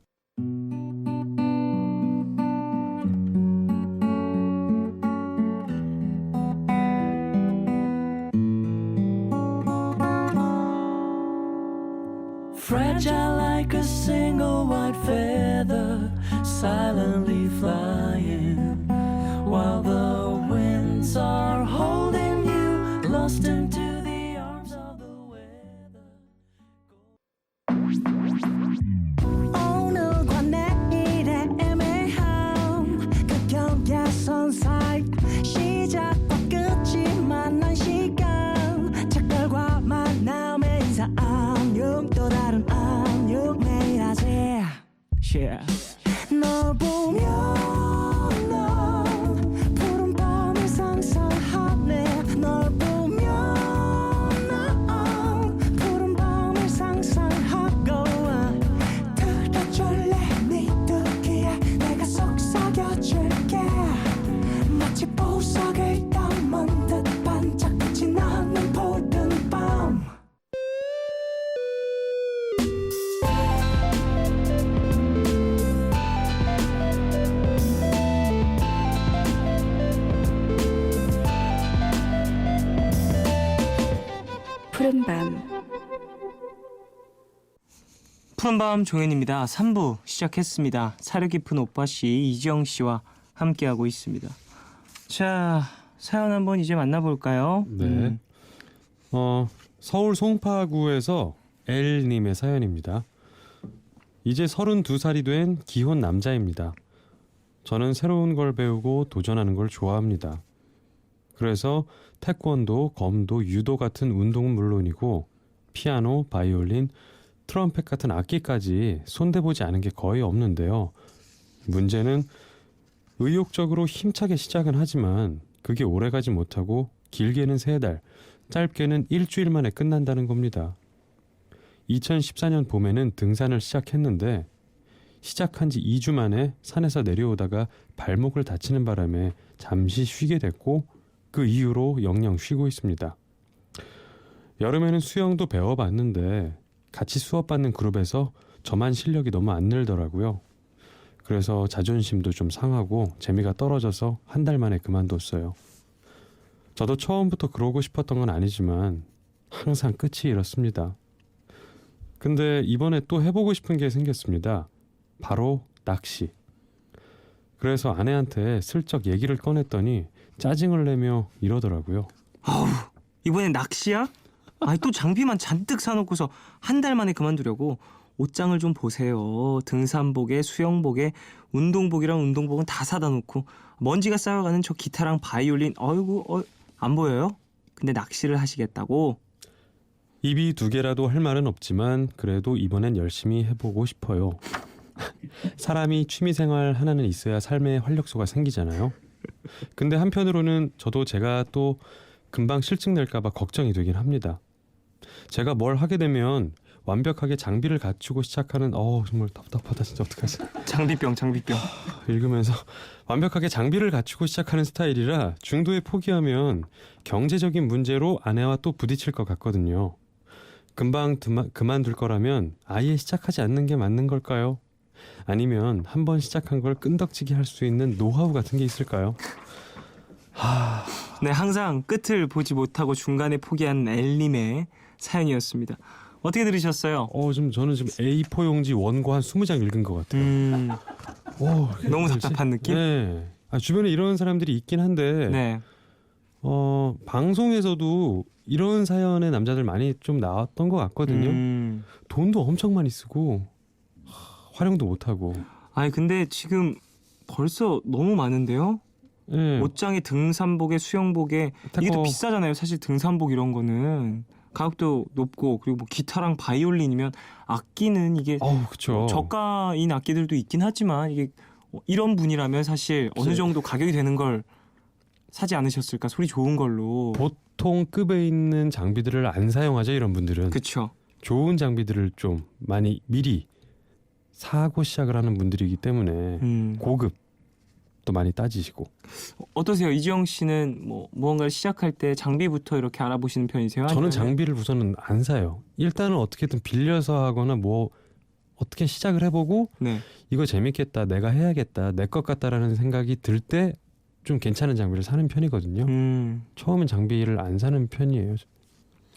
Fragile like a single white feather, silently flying, while the winds are holding you, lost into the arms of the weather. 오늘과 내일의 애매함, 그 경계선 사이 시작과 끝이 만난 시간, 착각과 만남의 인사 안녕, 또 다른 안녕 매일 하지. Yeah. 널 보면 난 푸른 밤을 상상하네. 널 보면 난 푸른 밤을 상상하고 들어줄래 네 듣기에 내가 속삭여줄게. 마치 보석을 담은 듯 반짝이지 않는 푸른 밤. 푸른밤 푸른밤 종현입니다. 3부 시작했습니다. 사려 깊은 오빠씨 이지영 씨와 함께하고 있습니다. 자 사연 한번 이제 만나볼까요? 네. 서울 송파구에서 L님의 사연입니다. 이제 32살이 된 기혼 남자입니다. 저는 새로운 걸 배우고 도전하는 걸 좋아합니다. 그래서 태권도, 검도, 유도 같은 운동은 물론이고 피아노, 바이올린, 트럼펫 같은 악기까지 손대보지 않은 게 거의 없는데요. 문제는 의욕적으로 힘차게 시작은 하지만 그게 오래가지 못하고 길게는 3달, 짧게는 일주일 만에 끝난다는 겁니다. 2014년 봄에는 등산을 시작했는데 시작한 지 2주 만에 산에서 내려오다가 발목을 다치는 바람에 잠시 쉬게 됐고 그 이후로 영영 쉬고 있습니다. 여름에는 수영도 배워봤는데 같이 수업받는 그룹에서 저만 실력이 너무 안 늘더라고요. 그래서 자존심도 좀 상하고 재미가 떨어져서 한 달 만에 그만뒀어요. 저도 처음부터 그러고 싶었던 건 아니지만 항상 끝이 이렇습니다. 근데 이번에 또 해보고 싶은 게 생겼습니다. 바로 낚시. 그래서 아내한테 슬쩍 얘기를 꺼냈더니 짜증을 내며 이러더라고요. 아우, 이번엔 낚시야? 아니 또 장비만 잔뜩 사놓고서 한 달 만에 그만두려고. 옷장을 좀 보세요. 등산복에 수영복에 운동복이랑 운동복은 다 사다 놓고 먼지가 쌓여가는 저 기타랑 바이올린 어이구 안 보여요? 근데 낚시를 하시겠다고? 입이 두 개라도 할 말은 없지만 그래도 이번엔 열심히 해보고 싶어요. 사람이 취미생활 하나는 있어야 삶의 활력소가 생기잖아요. 근데 한편으로는 저도 제가 또 금방 실증 낼까 봐 걱정이 되긴 합니다. 제가 뭘 하게 되면 완벽하게 장비를 갖추고 시작하는 정말 답답하다 진짜 어떡하지. 장비병 읽으면서 완벽하게 장비를 갖추고 시작하는 스타일이라 중도에 포기하면 경제적인 문제로 아내와 또 부딪힐 것 같거든요. 금방 그만둘 거라면 아예 시작하지 않는 게 맞는 걸까요? 아니면 한번 시작한 걸 끈덕지게 할 수 있는 노하우 같은 게 있을까요? 네, 항상 끝을 보지 못하고 중간에 포기한 엘님의 사연이었습니다. 어떻게 들으셨어요? 저는 지금 A4 용지 원고 한 20장 읽은 것 같아요. 너무 답답한 느낌? 네. 주변에 이런 사람들이 있긴 한데 네. 방송에서도 이런 사연의 남자들 많이 좀 나왔던 것 같거든요. 돈도 엄청 많이 쓰고 활용도 못하고. 아니 근데 지금 벌써 너무 많은데요? 네. 옷장에 등산복에 수영복에 이게 또 타코. 비싸잖아요. 사실 등산복 이런 거는 가격도 높고 그리고 뭐 기타랑 바이올린이면 악기는 이게 그쵸. 저가인 악기들도 있긴 하지만 이게 이런 분이라면 사실 어느 정도 가격이 되는 걸 사지 않으셨을까? 소리 좋은 걸로. 보통 급에 있는 장비들을 안 사용하죠. 이런 분들은. 그쵸. 좋은 장비들을 좀 많이 미리 사고 시작을 하는 분들이기 때문에 고급 또 많이 따지시고. 어떠세요? 이지영 씨는 뭐 무언가를 시작할 때 장비부터 이렇게 알아보시는 편이세요? 저는 아니면- 장비를 우선은 안 사요. 일단은 어떻게든 빌려서 하거나 뭐 어떻게 시작을 해보고 네. 이거 재밌겠다, 내가 해야겠다, 내 것 같다라는 생각이 들 때 좀 괜찮은 장비를 사는 편이거든요. 처음엔 장비를 안 사는 편이에요.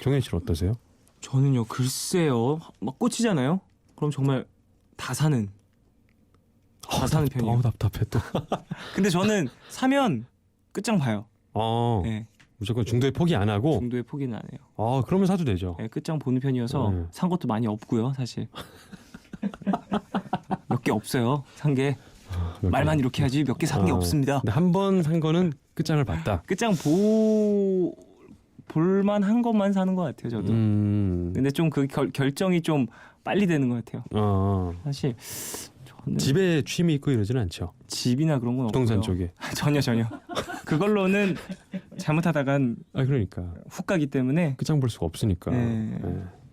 종현 씨는 어떠세요? 저는요, 글쎄요. 막 꽂히잖아요? 그럼 정말 다 사는 편이에요. 답답해 또. 근데 저는 사면 끝장 봐요. 네. 무조건 중도에 포기 안 하고. 정도의 포기는 안 해요. 그러면 사도 되죠. 네, 끝장 보는 편이어서 네. 산 것도 많이 없고요, 사실. 몇 개 없어요. 산 게. 말만 이렇게 하지 몇 개 산 게 없습니다. 근데 한 번 산 거는 끝장을 봤다. 끝장 볼만한 것만 사는 것 같아요, 저도. 근데 좀 그 결정이 좀 빨리 되는 것 같아요. 사실 저는 집에 취미 있고 이러지는 않죠. 집이나 그런 건 없고요. 부동산 쪽에. 전혀. 그걸로는 잘못하다간 그러니까 훅 가기 때문에. 끝장 볼 수가 없으니까. 네.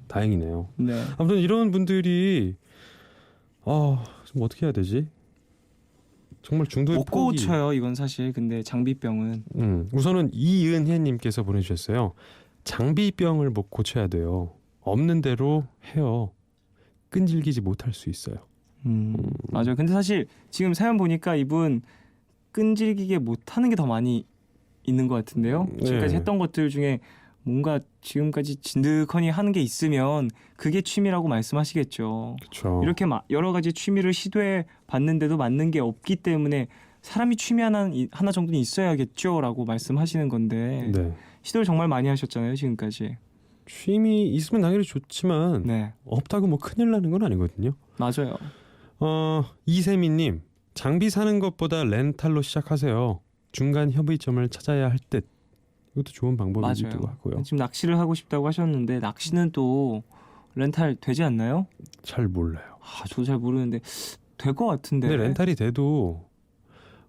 다행이네요. 네. 아무튼 이런 분들이 좀 어떻게 해야 되지? 정말 중도에 못 포기. 고쳐요, 이건 사실. 근데 장비병은. 우선은 이은혜님께서 보내주셨어요. 장비병을 못 고쳐야 돼요. 없는 대로 해요. 끈질기지 못할 수 있어요. 맞아요. 근데 사실 지금 사연 보니까 이분 끈질기게 못하는 게 더 많이 있는 것 같은데요. 지금까지 네. 했던 것들 중에 뭔가 지금까지 진득하니 하는 게 있으면 그게 취미라고 말씀하시겠죠. 그렇죠. 이렇게 여러 가지 취미를 시도해 봤는데도 맞는 게 없기 때문에 사람이 취미 하나 정도는 있어야겠죠라고 말씀하시는 건데 네. 시도를 정말 많이 하셨잖아요, 지금까지. 취미 있으면 당연히 좋지만 네, 없다고 뭐 큰일 나는 건 아니거든요. 맞아요. 이세미님, 장비 사는 것보다 렌탈로 시작하세요. 중간 협의점을 찾아야 할 듯. 이것도 좋은 방법이기도 맞아요. 하고요. 지금 낚시를 하고 싶다고 하셨는데 낚시는 또 렌탈 되지 않나요? 잘 몰라요. 저도 잘 모르는데 될 것 같은데. 근데 렌탈이 돼도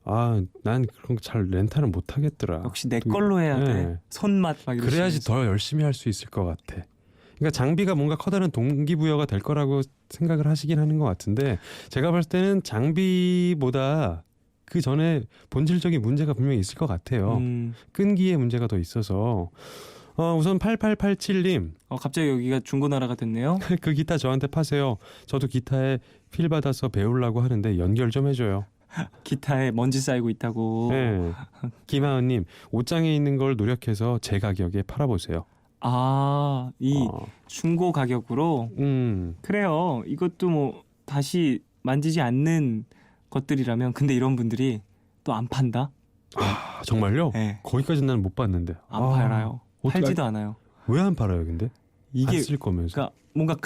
난 그런 거 잘 렌탈을 못 하겠더라. 역시 내 걸로 해야 네. 돼. 손맛 막 이러시면서. 그래야지 더 열심히 할 수 있을 것 같아. 그러니까 장비가 뭔가 커다란 동기부여가 될 거라고 생각을 하시긴 하는 것 같은데 제가 봤을 때는 장비보다 그 전에 본질적인 문제가 분명히 있을 것 같아요. 끈기의 문제가 더 있어서 우선 8887님 갑자기 여기가 중고나라가 됐네요. 그 기타 저한테 파세요. 저도 기타에 필 받아서 배우려고 하는데 연결 좀 해줘요. 기타에 먼지 쌓이고 있다고. 네. 김하은님 옷장에 있는 걸 노력해서 제 가격에 팔아보세요. 이 어, 중고 가격으로. 그래요. 이것도 뭐 다시 만지지 않는 것들이라면. 근데 이런 분들이 또 안 판다? 정말요? 네. 거기까지는 난 못 봤는데. 안 팔아요. 팔지도 않아요. 왜 안 팔아요, 근데? 이게 안 쓸 거면서. 그러니까 뭔가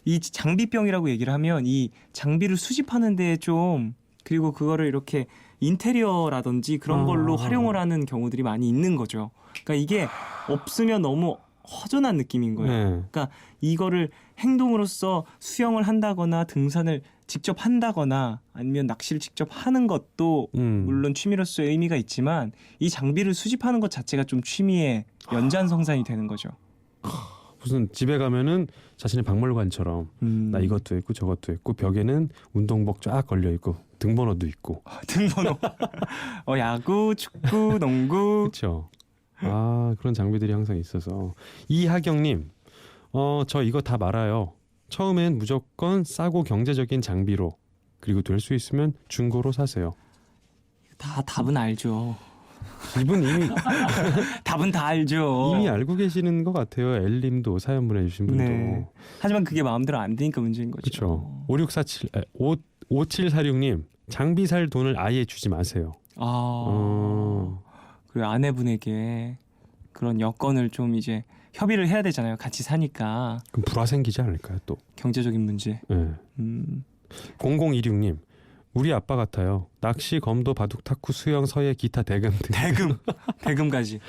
이 장비병이라고 얘기를 하면 이 장비를 수집하는 데에 좀, 그리고 그거를 이렇게 인테리어라든지 그런 걸로 활용을 하는 경우들이 많이 있는 거죠. 그러니까 이게 없으면 너무 허전한 느낌인 거예요. 네. 그러니까 이거를 행동으로서 수영을 한다거나 등산을 직접 한다거나 아니면 낚시를 직접 하는 것도 물론 취미로서의 의미가 있지만, 이 장비를 수집하는 것 자체가 좀 취미의 연장선상이 되는 거죠. 무슨 집에 가면은 자신의 박물관처럼 나 이것도 있고 저것도 있고, 벽에는 운동복 쫙 걸려 있고 등번호도 있고. 등번호. 야구, 축구, 농구. 그렇죠. 그런 장비들이 항상 있어서. 이하경님, 저 이거 다 말아요. 처음엔 무조건 싸고 경제적인 장비로, 그리고 될 수 있으면 중고로 사세요. 다 답은 알죠. 이분 이미 답은 다 알죠. 이미 알고 계시는 것 같아요. 엘님도 사연 보내주신 분도. 네. 하지만 그게 마음대로 안 되니까 문제인 거죠. 그렇죠. 5746님, 장비 살 돈을 아예 주지 마세요. 그리고 아내분에게 그런 여건을 좀 이제 협의를 해야 되잖아요. 같이 사니까. 그럼 불화 생기지 않을까요, 또? 경제적인 문제. 네. 0026님, 우리 아빠 같아요. 낚시, 검도, 바둑, 탁구, 수영, 서예, 기타, 대금 등. 대금까지.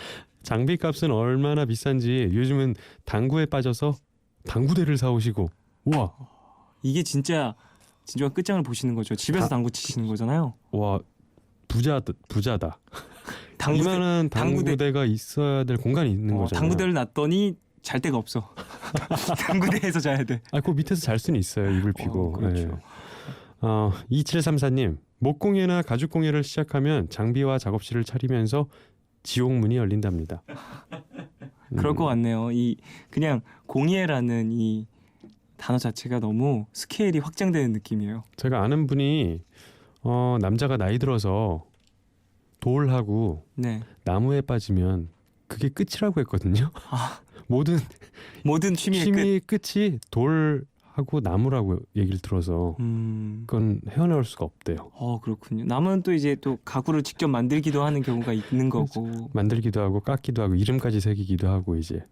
장비값은 얼마나 비싼지 요즘은 당구에 빠져서 당구대를 사오시고. 우와. 이게 진짜 끝장을 보시는 거죠. 집에서 당구 치시는 거잖아요. 와, 부자다. 당구대, 이만한 당구대가 있어야 될 공간이 있는 거잖아요. 당구대를 놨더니 잘 데가 없어. 당구대에서 자야 돼. 그 밑에서 잘 수는 있어요. 이불 피고. 그렇죠. 네. 2734님, 목공예나 가죽공예를 시작하면 장비와 작업실을 차리면서 지옥문이 열린답니다. 그럴 것 같네요. 그냥 공예라는 이 단어 자체가 너무 스케일이 확장되는 느낌이에요. 제가 아는 분이 남자가 나이 들어서 돌하고 네. 나무에 빠지면 그게 끝이라고 했거든요. 모든 취미의 끝. 끝이 돌하고 나무라고 얘기를 들어서 그건 헤어나올 수가 없대요. 그렇군요. 남은 또 이제 또 가구를 직접 만들기도 하는 경우가 있는 거고. 만들기도 하고 깎기도 하고 이름까지 새기기도 하고 이제.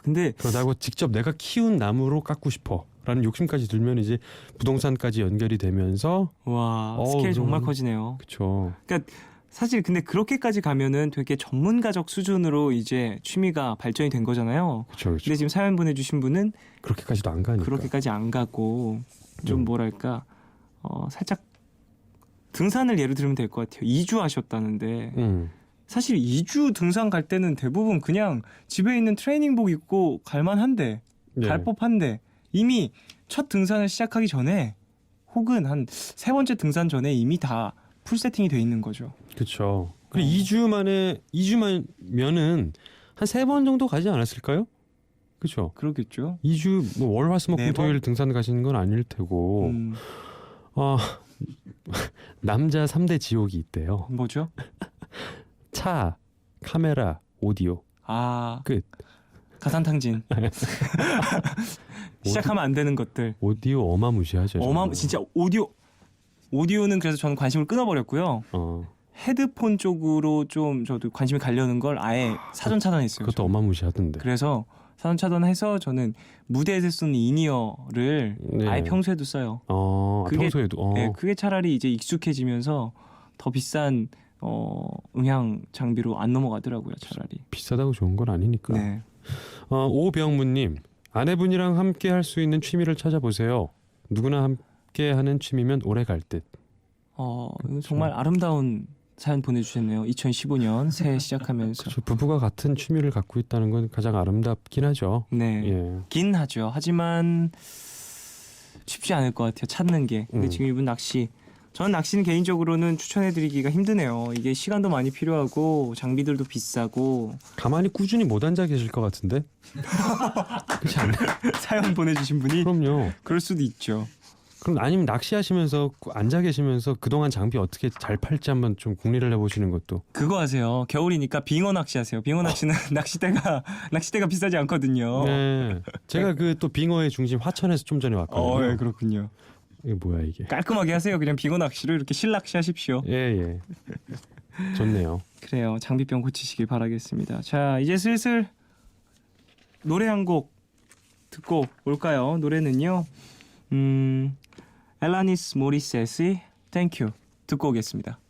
근데 그러다고 직접 내가 키운 나무로 깎고 싶어라는 욕심까지 들면 이제 부동산까지 연결이 되면서. 스케일 정말 커지네요. 그렇죠. 그러니까 사실 근데 그렇게까지 가면은 되게 전문가적 수준으로 이제 취미가 발전이 된 거잖아요. 그렇죠. 근데 지금 사연 보내주신 분은 그렇게까지도 안 가니까. 그렇게까지 안 가고 좀 뭐랄까 살짝 등산을 예를 들면 될 것 같아요. 2주 하셨다는데 사실 2주 등산 갈 때는 대부분 그냥 집에 있는 트레이닝복 입고 갈만한데, 네. 갈 법한데 이미 첫 등산을 시작하기 전에 혹은 한 세 번째 등산 전에 이미 다 풀 세팅이 돼 있는 거죠. 그렇죠. 그리고 2주면은 한 3번 정도 가지 않았을까요? 그렇죠. 그렇겠죠. 2주 뭐 월, 화, 수, 목, 금, 4번? 토일 등산 가시는 건 아닐 테고. 남자 3대 지옥이 있대요. 뭐죠? 차, 카메라, 오디오. 끝. 가산탕진. 시작하면 안 되는 것들. 오디오 어마무시하죠. 정말. 진짜 오디오는 그래서 저는 관심을 끊어버렸고요. 헤드폰 쪽으로 좀 저도 관심이 가려는 걸 아예 사전 차단했어요. 그것도 어마무시하던데. 그래서 사전 차단해서 저는 무대에서 쓰는 인이어를 네. 아예 평소에도 써요. 그게, 평소에도. 네, 그게 차라리 이제 익숙해지면서 더 비싼 음향 장비로 안 넘어가더라고요. 차라리. 비싸다고 좋은 건 아니니까. 네. 오병무님, 아내분이랑 함께 할 수 있는 취미를 찾아보세요. 누구나 함께 하는 취미면 오래 갈 듯. 정말 아름다운 사연 보내주셨네요. 2015년 새해 시작하면서. 그렇죠. 부부가 같은 취미를 갖고 있다는 건 가장 아름답긴 하죠. 네. 예. 긴 하죠. 하지만 쉽지 않을 것 같아요. 찾는 게. 근데 지금 이분 낚시 저는 낚시는 개인적으로는 추천해드리기가 힘드네요. 이게 시간도 많이 필요하고 장비들도 비싸고. 가만히 꾸준히 못 앉아 계실 것 같은데? 그렇지 않나요? 사연 보내주신 분이 그럼요. 그럴 수도 있죠. 그럼 아니면 낚시하시면서 앉아 계시면서 그동안 장비 어떻게 잘 팔지 한번 좀 궁리를 해보시는 것도. 그거 하세요. 겨울이니까 빙어 낚시하세요. 빙어 낚시는 낚시대가 비싸지 않거든요. 네. 제가 그 또 빙어의 중심 화천에서 좀 전에 왔거든요. 예, 그렇군요. 이게 뭐야 이게? 깔끔하게 하세요. 그냥 빙어 낚시를 이렇게 실낚시 하십시오. 예. 좋네요. 그래요. 장비병 고치시길 바라겠습니다. 자, 이제 슬슬 노래 한 곡 듣고 올까요? 노래는요. 엘라니스 모리셋의 Thank You 듣고 오겠습니다.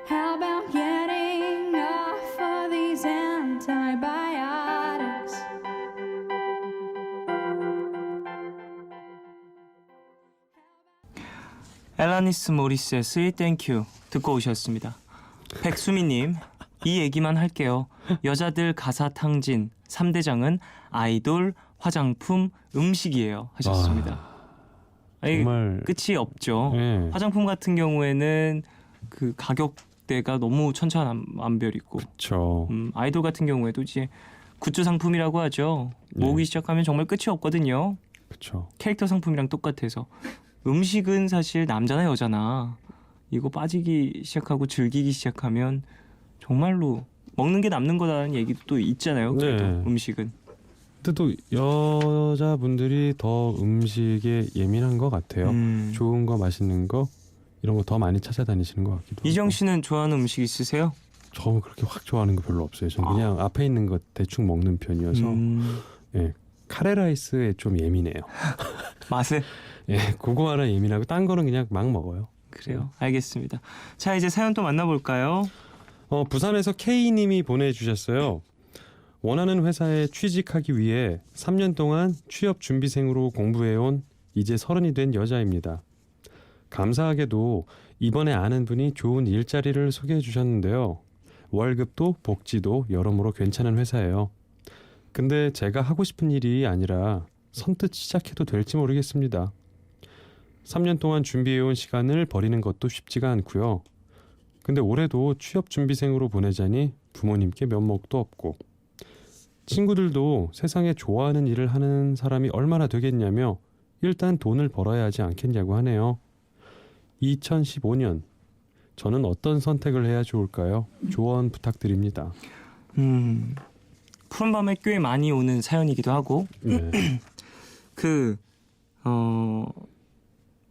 How about getting off of these antibiotics? 엘라니스 모리셋의 Thank You 듣고 오셨습니다. 백수미님, 이 얘기만 할게요. 여자들 가사 탕진 3대장은 아이돌, 화장품, 음식이에요 하셨습니다. 아니, 정말 끝이 없죠. 예. 화장품 같은 경우에는 그 가격대가 너무 천차만별이고, 그렇죠. 아이돌 같은 경우에도 이제 굿즈 상품이라고 하죠. 네. 모으기 시작하면 정말 끝이 없거든요. 그렇죠. 캐릭터 상품이랑 똑같아서. 음식은 사실 남자나 여자나 이거 빠지기 시작하고 즐기기 시작하면 정말로 먹는 게 남는 거다라는 얘기도 또 있잖아요. 그래도 네. 음식은. 근데 또 여자분들이 더 음식에 예민한 것 같아요. 좋은 거, 맛있는 거 이런 거 더 많이 찾아다니시는 것 같기도 하고. 이정 씨는 좋아하는 음식 있으세요? 저 그렇게 확 좋아하는 거 별로 없어요. 저는 그냥 앞에 있는 거 대충 먹는 편이어서 예, 카레라이스에 좀 예민해요. 맛을? 예, 그거 하나 예민하고 딴 거는 그냥 막 먹어요. 그래요. 알겠습니다. 자, 이제 사연 또 만나볼까요? 부산에서 K님이 보내주셨어요. 원하는 회사에 취직하기 위해 3년 동안 취업 준비생으로 공부해온 이제 30이 된 여자입니다. 감사하게도 이번에 아는 분이 좋은 일자리를 소개해 주셨는데요. 월급도 복지도 여러모로 괜찮은 회사예요. 근데 제가 하고 싶은 일이 아니라 선뜻 시작해도 될지 모르겠습니다. 3년 동안 준비해온 시간을 버리는 것도 쉽지가 않고요. 근데 올해도 취업 준비생으로 보내자니 부모님께 면목도 없고 친구들도 세상에 좋아하는 일을 하는 사람이 얼마나 되겠냐며 일단 돈을 벌어야 하지 않겠냐고 하네요. 2015년 저는 어떤 선택을 해야 좋을까요? 조언 부탁드립니다. 푸른밤에 꽤 많이 오는 사연이기도 하고 네.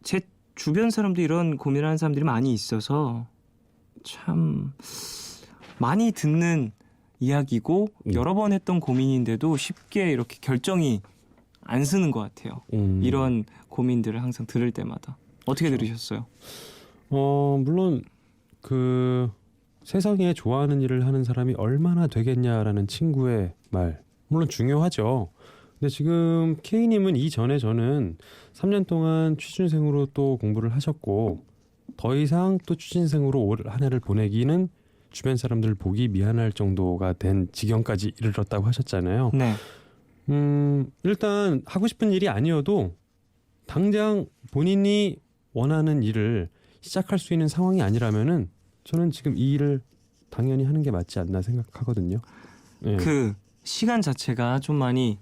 제 주변 사람도 이런 고민을 하는 사람들이 많이 있어서 참 많이 듣는 이야기고 여러 번 했던 고민인데도 쉽게 이렇게 결정이 안 쓰는 것 같아요. 이런 고민들을 항상 들을 때마다. 어떻게 들으셨어요? 물론 그 세상에 좋아하는 일을 하는 사람이 얼마나 되겠냐라는 친구의 말 물론 중요하죠. 근데 지금 K님은 이전에 저는 3년 동안 취준생으로 또 공부를 하셨고 더 이상 또 취준생으로 올 한 해를 보내기는 주변 사람들 보기 미안할 정도가 된 지경까지 이르렀다고 하셨잖아요. 네. 일단 하고 싶은 일이 아니어도 당장 본인이 원하는 일을 시작할 수 있는 상황이 아니라면은 저는 지금 이 일을 당연히 하는 게 맞지 않나 생각하거든요. 네. 그 시간 자체가 좀 많이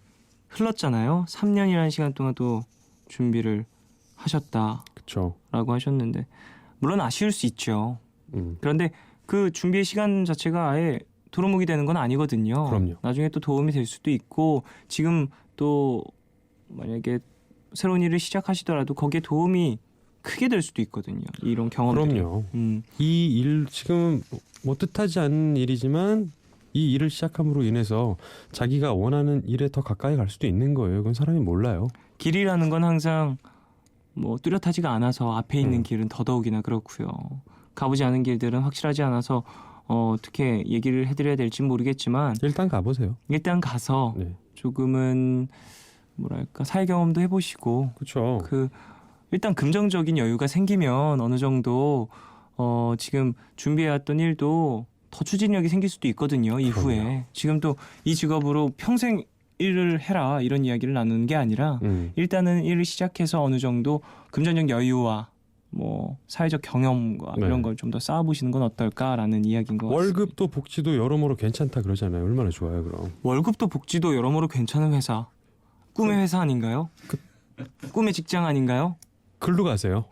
흘렀잖아요. 3년이라는 시간 동안 또 준비를 하셨다라고 그렇죠. 하셨는데 물론 아쉬울 수 있죠. 그런데 그 준비의 시간 자체가 아예 도루묵이 되는 건 아니거든요. 그럼요. 나중에 또 도움이 될 수도 있고 지금 또 만약에 새로운 일을 시작하시더라도 거기에 도움이 크게 될 수도 있거든요. 이런 경험들이. 그럼요. 이 일 지금 뭐 뜻하지 않은 일이지만 이 일을 시작함으로 인해서 자기가 원하는 일에 더 가까이 갈 수도 있는 거예요. 그건 사람이 몰라요. 길이라는 건 항상 뭐 뚜렷하지가 않아서 앞에 있는 길은 더더욱이나 그렇고요. 가보지 않은 길들은 확실하지 않아서 어떻게 얘기를 해드려야 될지 모르겠지만 일단 가보세요. 일단 가서 네. 조금은 뭐랄까 사회 경험도 해보시고 그렇죠. 그 일단 금전적인 여유가 생기면 어느 정도 지금 준비해왔던 일도 더 추진력이 생길 수도 있거든요. 이후에 그럼요. 지금 또 이 직업으로 평생 일을 해라 이런 이야기를 나누는 게 아니라 일단은 일을 시작해서 어느 정도 금전적 여유와 뭐 사회적 경험과 네. 이런 걸 좀 더 쌓아보시는 건 어떨까라는 이야기인 것 같습니다. 월급도 복지도 여러모로 괜찮다 그러잖아요. 얼마나 좋아요, 그럼. 월급도 복지도 여러모로 괜찮은 회사. 꿈의 회사 아닌가요? 꿈의 직장 아닌가요? 글로 가세요.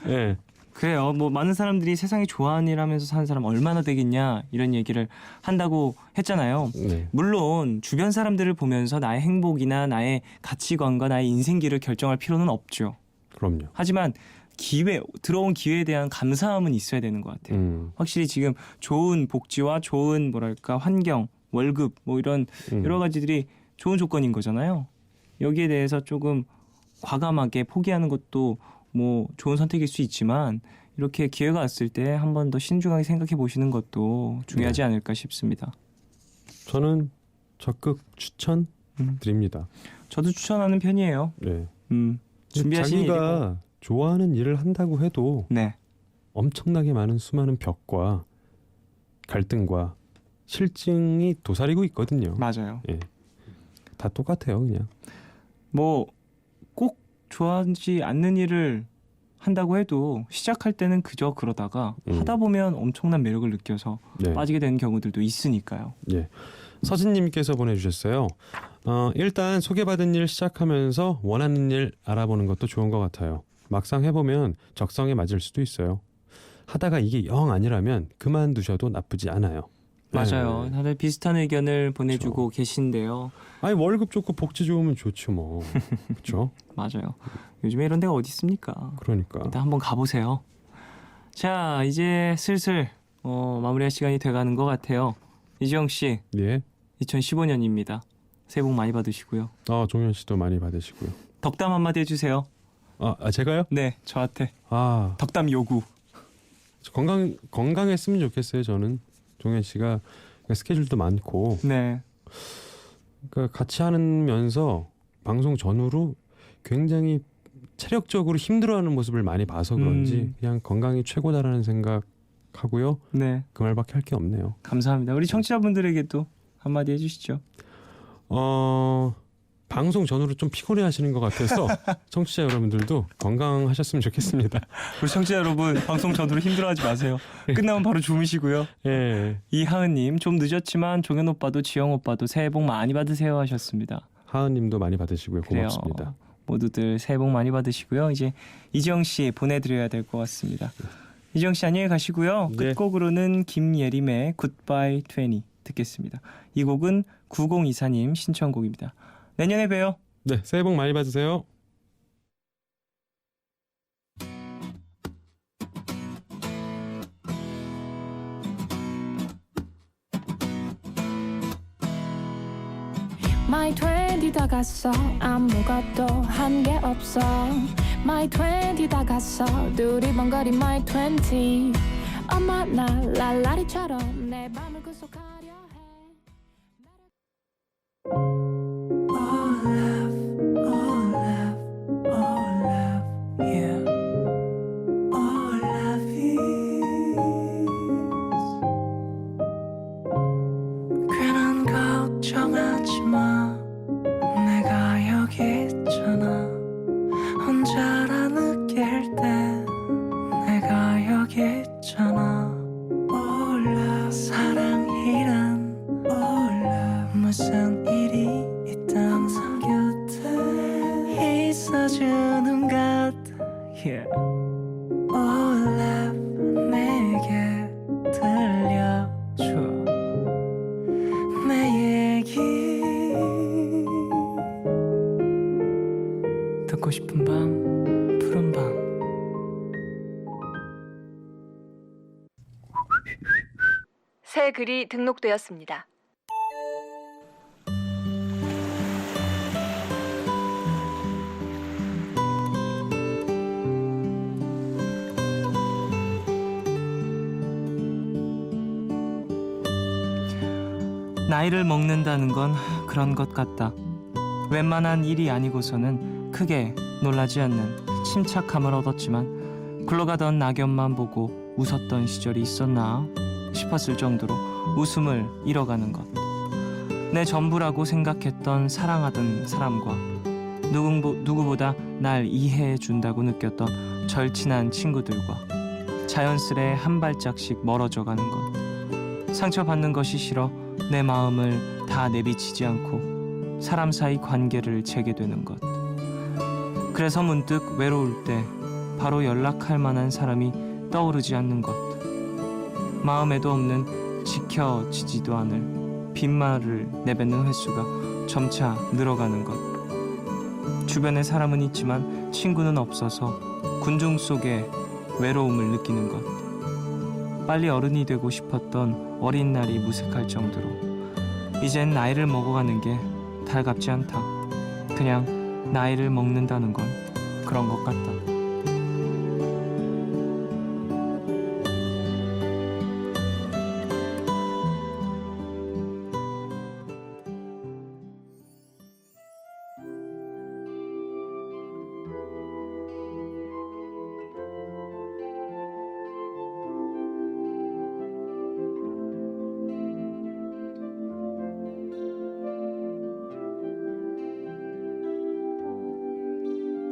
예. 그래요. 뭐 많은 사람들이 세상에 좋아하는 일 하면서 사는 사람 얼마나 되겠냐 이런 얘기를 한다고 했잖아요. 네. 물론 주변 사람들을 보면서 나의 행복이나 나의 가치관과 나의 인생길을 결정할 필요는 없죠. 그럼요. 하지만 들어온 기회에 대한 감사함은 있어야 되는 것 같아요. 확실히 지금 좋은 복지와 좋은 뭐랄까 환경, 월급 뭐 이런 여러 가지들이 좋은 조건인 거잖아요. 여기에 대해서 조금 과감하게 포기하는 것도 뭐 좋은 선택일 수 있지만 이렇게 기회가 왔을 때 한 번 더 신중하게 생각해 보시는 것도 중요하지 않을까 싶습니다. 저는 적극 추천 드립니다. 저도 추천하는 편이에요. 네. 준비하시는 자기가 좋아하는 일을 한다고 해도 네. 엄청나게 많은 수많은 벽과 갈등과 실증이 도사리고 있거든요. 맞아요. 예. 다 똑같아요, 그냥. 뭐 꼭 좋아하지 않는 일을 한다고 해도 시작할 때는 그저 그러다가 하다 보면 엄청난 매력을 느껴서 네. 빠지게 되는 경우들도 있으니까요. 예. 서진님께서 보내주셨어요. 일단 소개받은 일 시작하면서 원하는 일 알아보는 것도 좋은 것 같아요. 막상 해보면 적성에 맞을 수도 있어요. 하다가 이게 영 아니라면 그만두셔도 나쁘지 않아요. 맞아요. 네. 다들 비슷한 의견을 보내주고 계신데요. 아니 월급 좋고 복지 좋으면 좋지 뭐. 그렇죠? 맞아요. 요즘에 이런 데가 어디 있습니까? 그러니까. 일단 한번 가보세요. 자, 이제 슬슬 마무리할 시간이 돼가는 것 같아요. 이지영 씨, 예. 2015년입니다. 새해 복 많이 받으시고요. 종현 씨도 많이 받으시고요. 덕담 한마디 해주세요. 제가요? 네, 저한테 아, 덕담 요구. 저 건강했으면 좋겠어요. 저는 종현 씨가 스케줄도 많고, 네, 그러니까 같이 하면서 방송 전후로 굉장히 체력적으로 힘들어하는 모습을 많이 봐서 그런지 그냥 건강이 최고다라는 생각하고요. 네, 그 말밖에 할 게 없네요. 감사합니다. 우리 청취자분들에게도 한마디 해주시죠. 방송 전후로 좀 피곤해하시는 것 같아서 청취자 여러분들도 건강하셨으면 좋겠습니다. 우리 청취자 여러분, 방송 전후로 힘들어하지 마세요. 끝나면 바로 주무시고요. 예. 이하은님, 좀 늦었지만 종현 오빠도 지영 오빠도 새해 복 많이 받으세요 하셨습니다. 하은님도 많이 받으시고요. 고맙습니다. 그래요. 모두들 새해 복 많이 받으시고요. 이제 이지영 씨 보내드려야 될 것 같습니다. 이지영 씨 안녕히 가시고요. 네. 끝곡으로는 김예림의 Goodbye 20 듣겠습니다. 이 곡은 9024님 신청곡입니다. 내년에 봬요. 네, 새해 복 많이 받으세요. My 20 다 갔어 아무것도 한 게 없어 My 20 다 갔어 두리번거리 My 20 엄마 나 랄라리처럼 내 밤을 구속하려 해 괜한 걱정하지 마 내가 여기 있잖아 혼자라 느낄 때 내가 여기 있잖아 몰라 사랑이란 몰라 무슨 일이 있든 항상 곁에 있어주는 것 yeah. 몰라 내게 들려줘 내 얘기 듣고 싶은 밤 푸른 밤 새 글이 등록되었습니다. 나이를 먹는다는 건 그런 것 같다. 웬만한 일이 아니고서는 크게 놀라지 않는 침착함을 얻었지만 굴러가던 낙엽만 보고 웃었던 시절이 있었나. 싶었을 정도로 웃음을 잃어가는 것. 내 전부라고 생각했던 사랑하던 사람과 누구보다 날 이해해 준다고 느꼈던 절친한 친구들과 자연스레 한 발짝씩 멀어져 가는 것. 상처받는 것이 싫어 내 마음을 다 내비치지 않고 사람 사이 관계를 재개되는 것. 그래서 문득 외로울 때 바로 연락할 만한 사람이 떠오르지 않는 것. 마음에도 없는 지켜지지도 않을 빈말을 내뱉는 횟수가 점차 늘어가는 것. 주변에 사람은 있지만 친구는 없어서 군중 속에 외로움을 느끼는 것. 빨리 어른이 되고 싶었던 어린 날이 무색할 정도로 이젠 나이를 먹어가는 게 달갑지 않다. 그냥 나이를 먹는다는 건 그런 것 같다.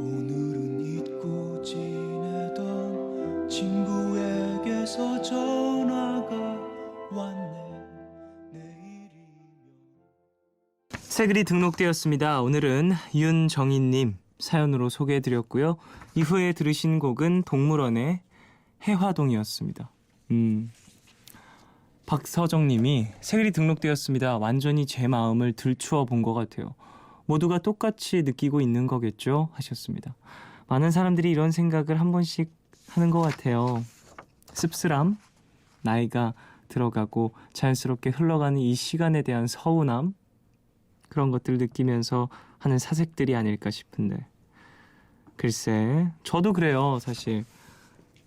오늘은 잊고 지내던 친구에게서 전화가 왔네. 내일이면 새 글이 등록되었습니다. 오늘은 윤정희님 사연으로 소개해드렸고요. 이후에 들으신 곡은 동물원의 해화동이었습니다. 박서정님이 새 글이 등록되었습니다. 완전히 제 마음을 들추어 본 것 같아요. 모두가 똑같이 느끼고 있는 거겠죠? 하셨습니다. 많은 사람들이 이런 생각을 한 번씩 하는 것 같아요. 씁쓸함, 나이가 들어가고 자연스럽게 흘러가는 이 시간에 대한 서운함, 그런 것들 느끼면서 하는 사색들이 아닐까 싶은데, 글쎄 저도 그래요. 사실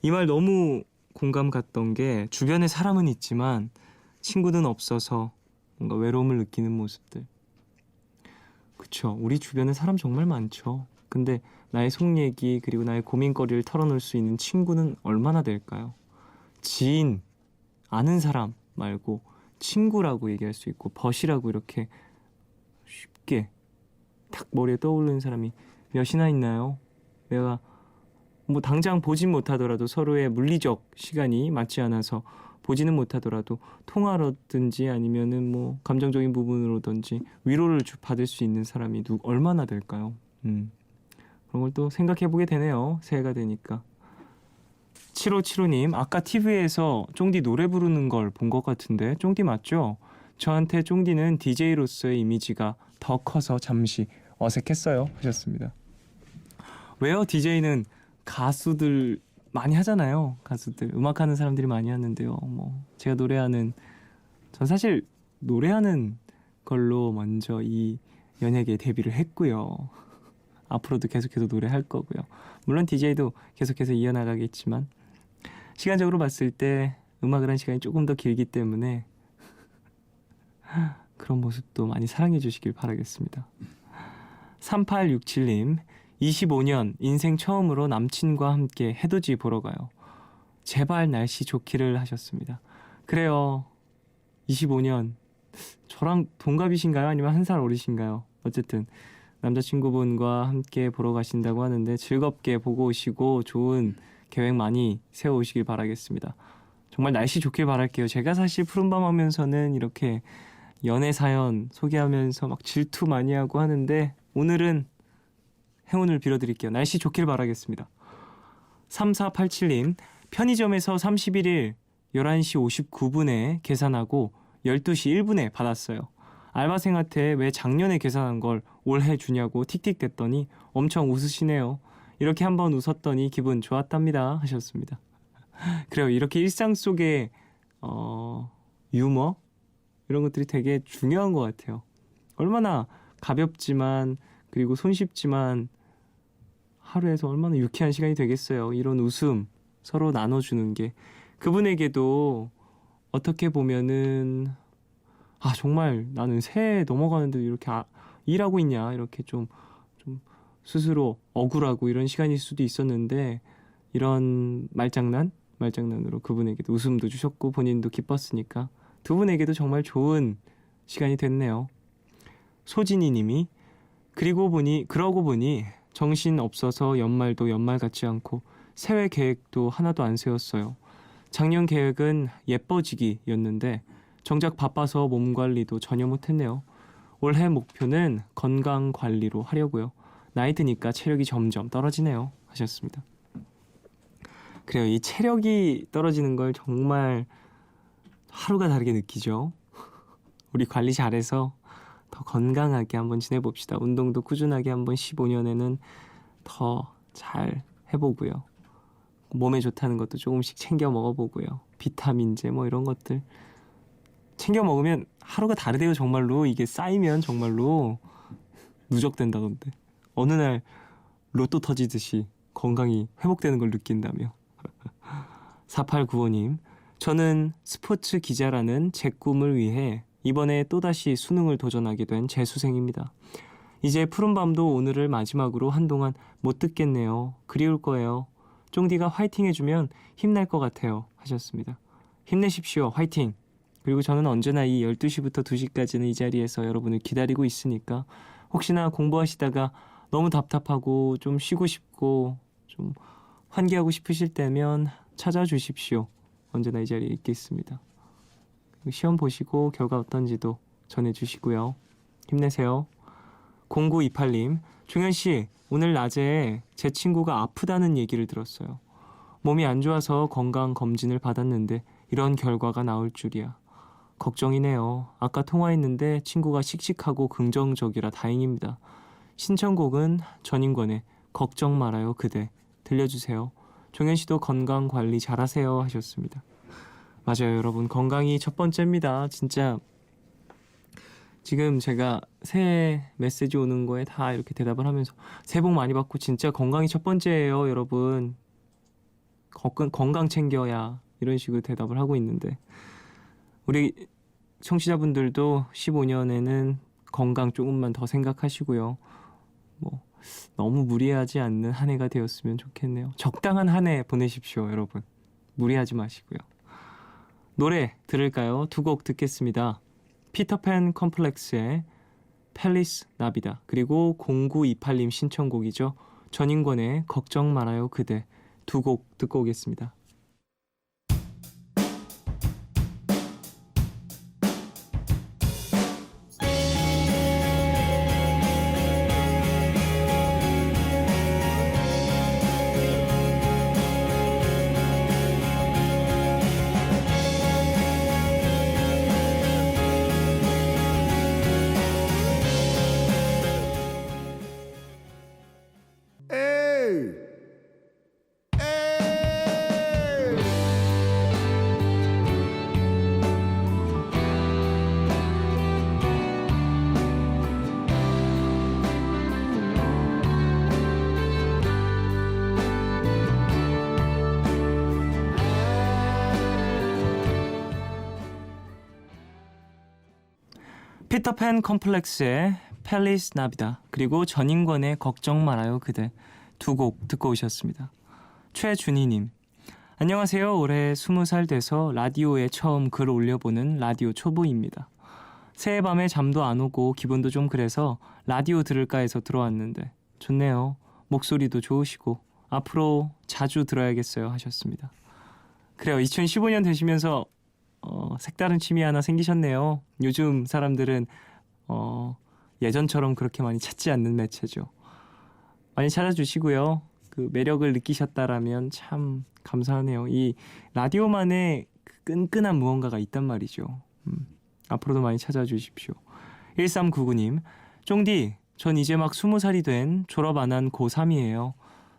이 말 너무 공감 갔던 게, 주변에 사람은 있지만 친구는 없어서 뭔가 외로움을 느끼는 모습들. 그쵸, 우리 주변에 사람 정말 많죠. 근데 나의 속 얘기 그리고 나의 고민거리를 털어놓을 수 있는 친구는 얼마나 될까요? 지인, 아는 사람 말고 친구라고 얘기할 수 있고 벗이라고 이렇게 쉽게 딱 머리에 떠오르는 사람이 몇이나 있나요? 내가 뭐 당장 보진 못하더라도 서로의 물리적 시간이 맞지 않아서 보지는 못하더라도 통화로든지 아니면은 뭐 감정적인 부분으로든지 위로를 받을 수 있는 사람이 얼마나 될까요? 그런 걸 또 생각해 보게 되네요. 새해가 되니까. 7575님, 아까 TV에서 쫑디 노래 부르는 걸 본 것 같은데 쫑디 맞죠? 저한테 쫑디는 DJ로서의 이미지가 더 커서 잠시 어색했어요. 하셨습니다. 왜요? DJ는 가수들 많이 하잖아요. 가수들, 음악하는 사람들이 많이 하는데요. 뭐 제가 노래하는, 전 사실 노래하는 걸로 먼저 이 연예계에 데뷔를 했고요. 앞으로도 계속해서 노래할 거고요. 물론 DJ도 계속해서 이어나가겠지만 시간적으로 봤을 때 음악을 한 시간이 조금 더 길기 때문에 그런 모습도 많이 사랑해 주시길 바라겠습니다. 3867님, 25년 인생 처음으로 남친과 함께 해돋이 보러 가요. 제발 날씨 좋기를 하셨습니다. 그래요. 25년. 저랑 동갑이신가요? 아니면 한 살 어리신가요? 어쨌든 남자친구분과 함께 보러 가신다고 하는데 즐겁게 보고 오시고 좋은 계획 많이 세워오시길 바라겠습니다. 정말 날씨 좋길 바랄게요. 제가 사실 푸른밤 하면서는 이렇게 연애 사연 소개하면서 막 질투 많이 하고 하는데 오늘은 행운을 빌어드릴게요. 날씨 좋길 바라겠습니다. 3487님, 편의점에서 31일 11시 59분에 계산하고 12시 1분에 받았어요. 알바생한테 왜 작년에 계산한 걸 올해 주냐고 틱틱댔더니 엄청 웃으시네요. 이렇게 한번 웃었더니 기분 좋았답니다. 하셨습니다. 그래요. 이렇게 일상 속에 유머? 이런 것들이 되게 중요한 것 같아요. 얼마나 가볍지만 그리고 손쉽지만 하루에서 얼마나 유쾌한 시간이 되겠어요. 이런 웃음 서로 나눠주는 게 그분에게도 어떻게 보면은 정말 나는 새해 넘어가는데 이렇게 일하고 있냐 이렇게 좀 스스로 억울하고 이런 시간일 수도 있었는데 이런 말장난 말장난으로 그분에게도 웃음도 주셨고 본인도 기뻤으니까 두 분에게도 정말 좋은 시간이 됐네요. 소진이 님이 그러고 보니 정신 없어서 연말도 연말 같지 않고 새해 계획도 하나도 안 세웠어요. 작년 계획은 예뻐지기였는데 정작 바빠서 몸 관리도 전혀 못했네요. 올해 목표는 건강 관리로 하려고요. 나이 드니까 체력이 점점 떨어지네요. 하셨습니다. 그래요. 이 체력이 떨어지는 걸 정말 하루가 다르게 느끼죠. 우리 관리 잘해서 더 건강하게 한번 지내봅시다. 운동도 꾸준하게 한번 15년에는 더 잘 해보고요. 몸에 좋다는 것도 조금씩 챙겨 먹어보고요. 비타민제 뭐 이런 것들 챙겨 먹으면 하루가 다르대요. 정말로 이게 쌓이면 정말로 누적된다던데. 어느 날 로또 터지듯이 건강이 회복되는 걸 느낀다며. 4895님, 저는 스포츠 기자라는 제 꿈을 위해 이번에 또다시 수능을 도전하게 된 재수생입니다. 이제 푸른밤도 오늘을 마지막으로 한동안 못 듣겠네요. 그리울 거예요. 쫑디가 화이팅 해주면 힘날 것 같아요. 하셨습니다. 힘내십시오. 화이팅! 그리고 저는 언제나 이 12시부터 2시까지는 이 자리에서 여러분을 기다리고 있으니까 혹시나 공부하시다가 너무 답답하고 좀 쉬고 싶고 좀 환기하고 싶으실 때면 찾아주십시오. 언제나 이 자리에 있겠습니다. 시험 보시고 결과 어떤지도 전해주시고요. 힘내세요. 0928님, 종현씨, 오늘 낮에 제 친구가 아프다는 얘기를 들었어요. 몸이 안 좋아서 건강검진을 받았는데 이런 결과가 나올 줄이야. 걱정이네요. 아까 통화했는데 친구가 씩씩하고 긍정적이라 다행입니다. 신청곡은 전인권의 걱정 말아요 그대 들려주세요. 종현씨도 건강관리 잘하세요. 하셨습니다. 맞아요, 여러분. 건강이 첫 번째입니다. 진짜 지금 제가 새해 메시지 오는 거에 다 이렇게 대답을 하면서 새해 복 많이 받고 진짜 건강이 첫 번째예요, 여러분. 건강 챙겨야 이런 식으로 대답을 하고 있는데 우리 청취자분들도 15년에는 건강 조금만 더 생각하시고요. 뭐 너무 무리하지 않는 한 해가 되었으면 좋겠네요. 적당한 한 해 보내십시오, 여러분. 무리하지 마시고요. 노래 들을까요? 두 곡 듣겠습니다. 피터팬 컴플렉스의 팰리스 나비다, 그리고 0928님 신청곡이죠. 전인권의 걱정 말아요 그대, 두 곡 듣고 오겠습니다. 피터팬 컴플렉스의 팰리스 나비다, 그리고 전인권의 걱정 말아요 그대, 두 곡 듣고 오셨습니다. 최준희님, 안녕하세요. 올해 20살 돼서 라디오에 처음 글 올려보는 라디오 초보입니다. 새해 밤에 잠도 안 오고 기분도 좀 그래서 라디오 들을까 해서 들어왔는데 좋네요. 목소리도 좋으시고 앞으로 자주 들어야겠어요. 하셨습니다. 그래요. 2015년 되시면서 색다른 취미 하나 생기셨네요. 요즘 사람들은 예전처럼 그렇게 많이 찾지 않는 매체죠. 많이 찾아주시고요. 그 매력을 느끼셨다라면 참 감사하네요. 이 라디오만의 그 끈끈한 무언가가 있단 말이죠. 앞으로도 많이 찾아주십시오. 1399님, 쫑디, 전 이제 막 20살이 된 졸업 안 한 고3이에요.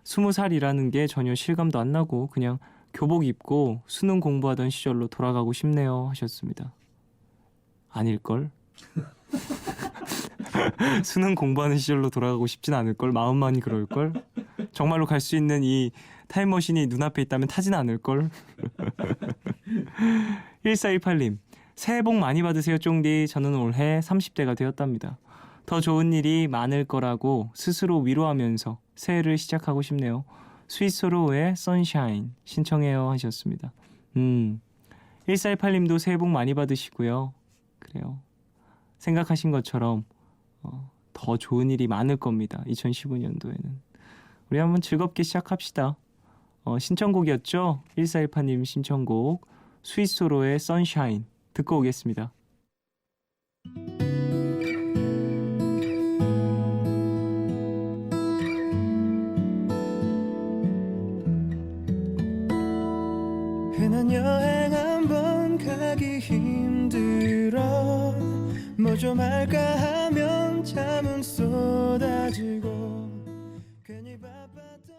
20살이라는 게 전혀 실감도 안 나고 그냥 교복 입고 수능 공부하던 시절로 돌아가고 싶네요. 하셨습니다. 아닐걸? 수능 공부하는 시절로 돌아가고 싶진 않을걸? 마음만이 그럴걸? 정말로 갈 수 있는 이 타임머신이 눈앞에 있다면 타진 않을걸? 1418님, 새해 복 많이 받으세요 쫑디. 저는 올해 30대가 되었답니다. 더 좋은 일이 많을 거라고 스스로 위로하면서 새해를 시작하고 싶네요. 스위스로의 Sunshine 신청해요 하셨습니다. 1418님도 새해 복 많이 받으시고요. 그래요. 생각하신 것처럼 더 좋은 일이 많을 겁니다. 2015년도에는. 우리 한번 즐겁게 시작합시다. 신청곡이었죠? 1418님 신청곡 스위스로의 Sunshine 듣고 오겠습니다. 흔한 여행 한번 가기 힘들어 뭐 좀 할까 하면 잠은 쏟아지고 괜히 바빴던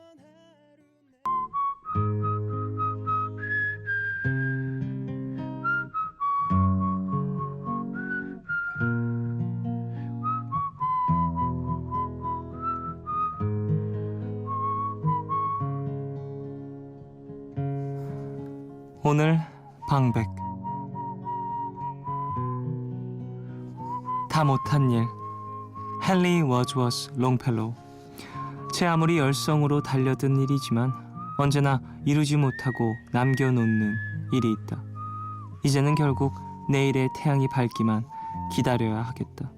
오늘 방백 다 못한 일 헨리 워즈워스 롱펠로우 제 아무리 열성으로 달려든 일이지만 언제나 이루지 못하고 남겨놓는 일이 있다. 이제는 결국 내일의 태양이 밝기만 기다려야 하겠다.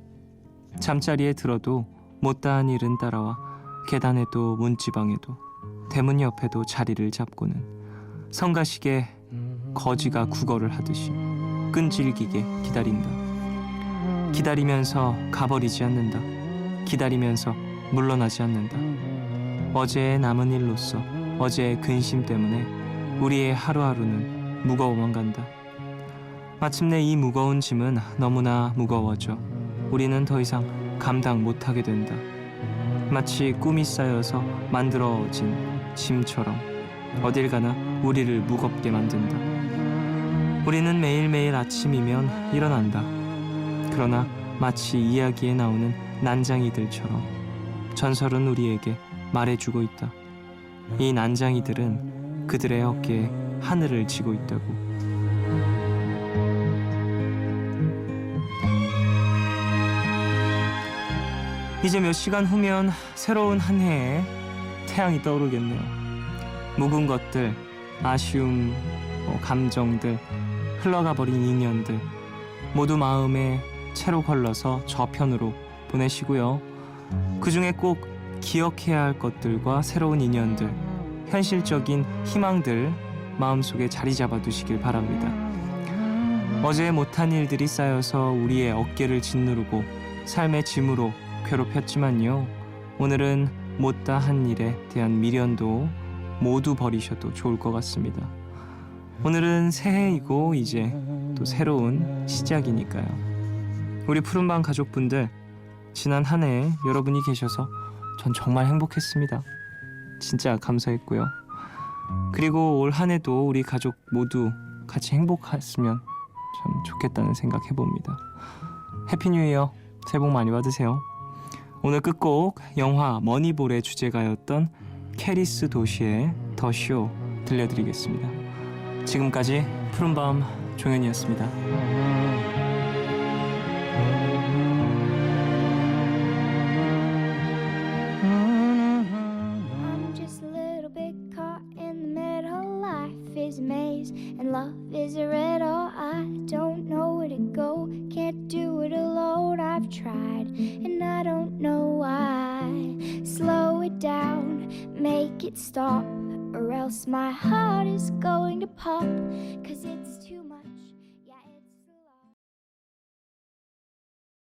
잠자리에 들어도 못다한 일은 따라와 계단에도 문지방에도 대문 옆에도 자리를 잡고는 성가시게 거지가 국어를 하듯이 끈질기게 기다린다. 기다리면서 가버리지 않는다. 기다리면서 물러나지 않는다. 어제의 남은 일로서 어제의 근심 때문에 우리의 하루하루는 무거워만 간다. 마침내 이 무거운 짐은 너무나 무거워져 우리는 더 이상 감당 못하게 된다. 마치 꿈이 쌓여서 만들어진 짐처럼 어딜 가나 우리를 무겁게 만든다. 우리는 매일매일 아침이면 일어난다. 그러나 마치 이야기에 나오는 난장이들처럼 전설은 우리에게 말해주고 있다. 이 난장이들은 그들의 어깨에 하늘을 지고 있다고. 이제 몇 시간 후면 새로운 한 해에 태양이 떠오르겠네요. 묵은 것들, 아쉬움, 감정들, 흘러가버린 인연들 모두 마음에 채로 걸러서 저편으로 보내시고요. 그 중에 꼭 기억해야 할 것들과 새로운 인연들, 현실적인 희망들 마음속에 자리 잡아두시길 바랍니다. 어제 못한 일들이 쌓여서 우리의 어깨를 짓누르고 삶의 짐으로 괴롭혔지만요. 오늘은 못다 한 일에 대한 미련도 모두 버리셔도 좋을 것 같습니다. 오늘은 새해이고 이제 또 새로운 시작이니까요. 우리 푸른밤 가족분들, 지난 한 해 여러분이 계셔서 전 정말 행복했습니다. 진짜 감사했고요. 그리고 올 한 해도 우리 가족 모두 같이 행복했으면 참 좋겠다는 생각 해봅니다. 해피 뉴 이어, 새해 복 많이 받으세요. 오늘 끝곡 영화 머니볼의 주제가였던 캐리스 도시의 더 쇼 들려드리겠습니다. 지금까지 푸른밤 종현이었습니다. I'm just a little bit caught in the middle. Life is a maze and love is a riddle. I don't know where to go, can't do it alone. I've tried and I don't know why. Slow it down, make it stop, or else my heart is going to pop, 'cause it's too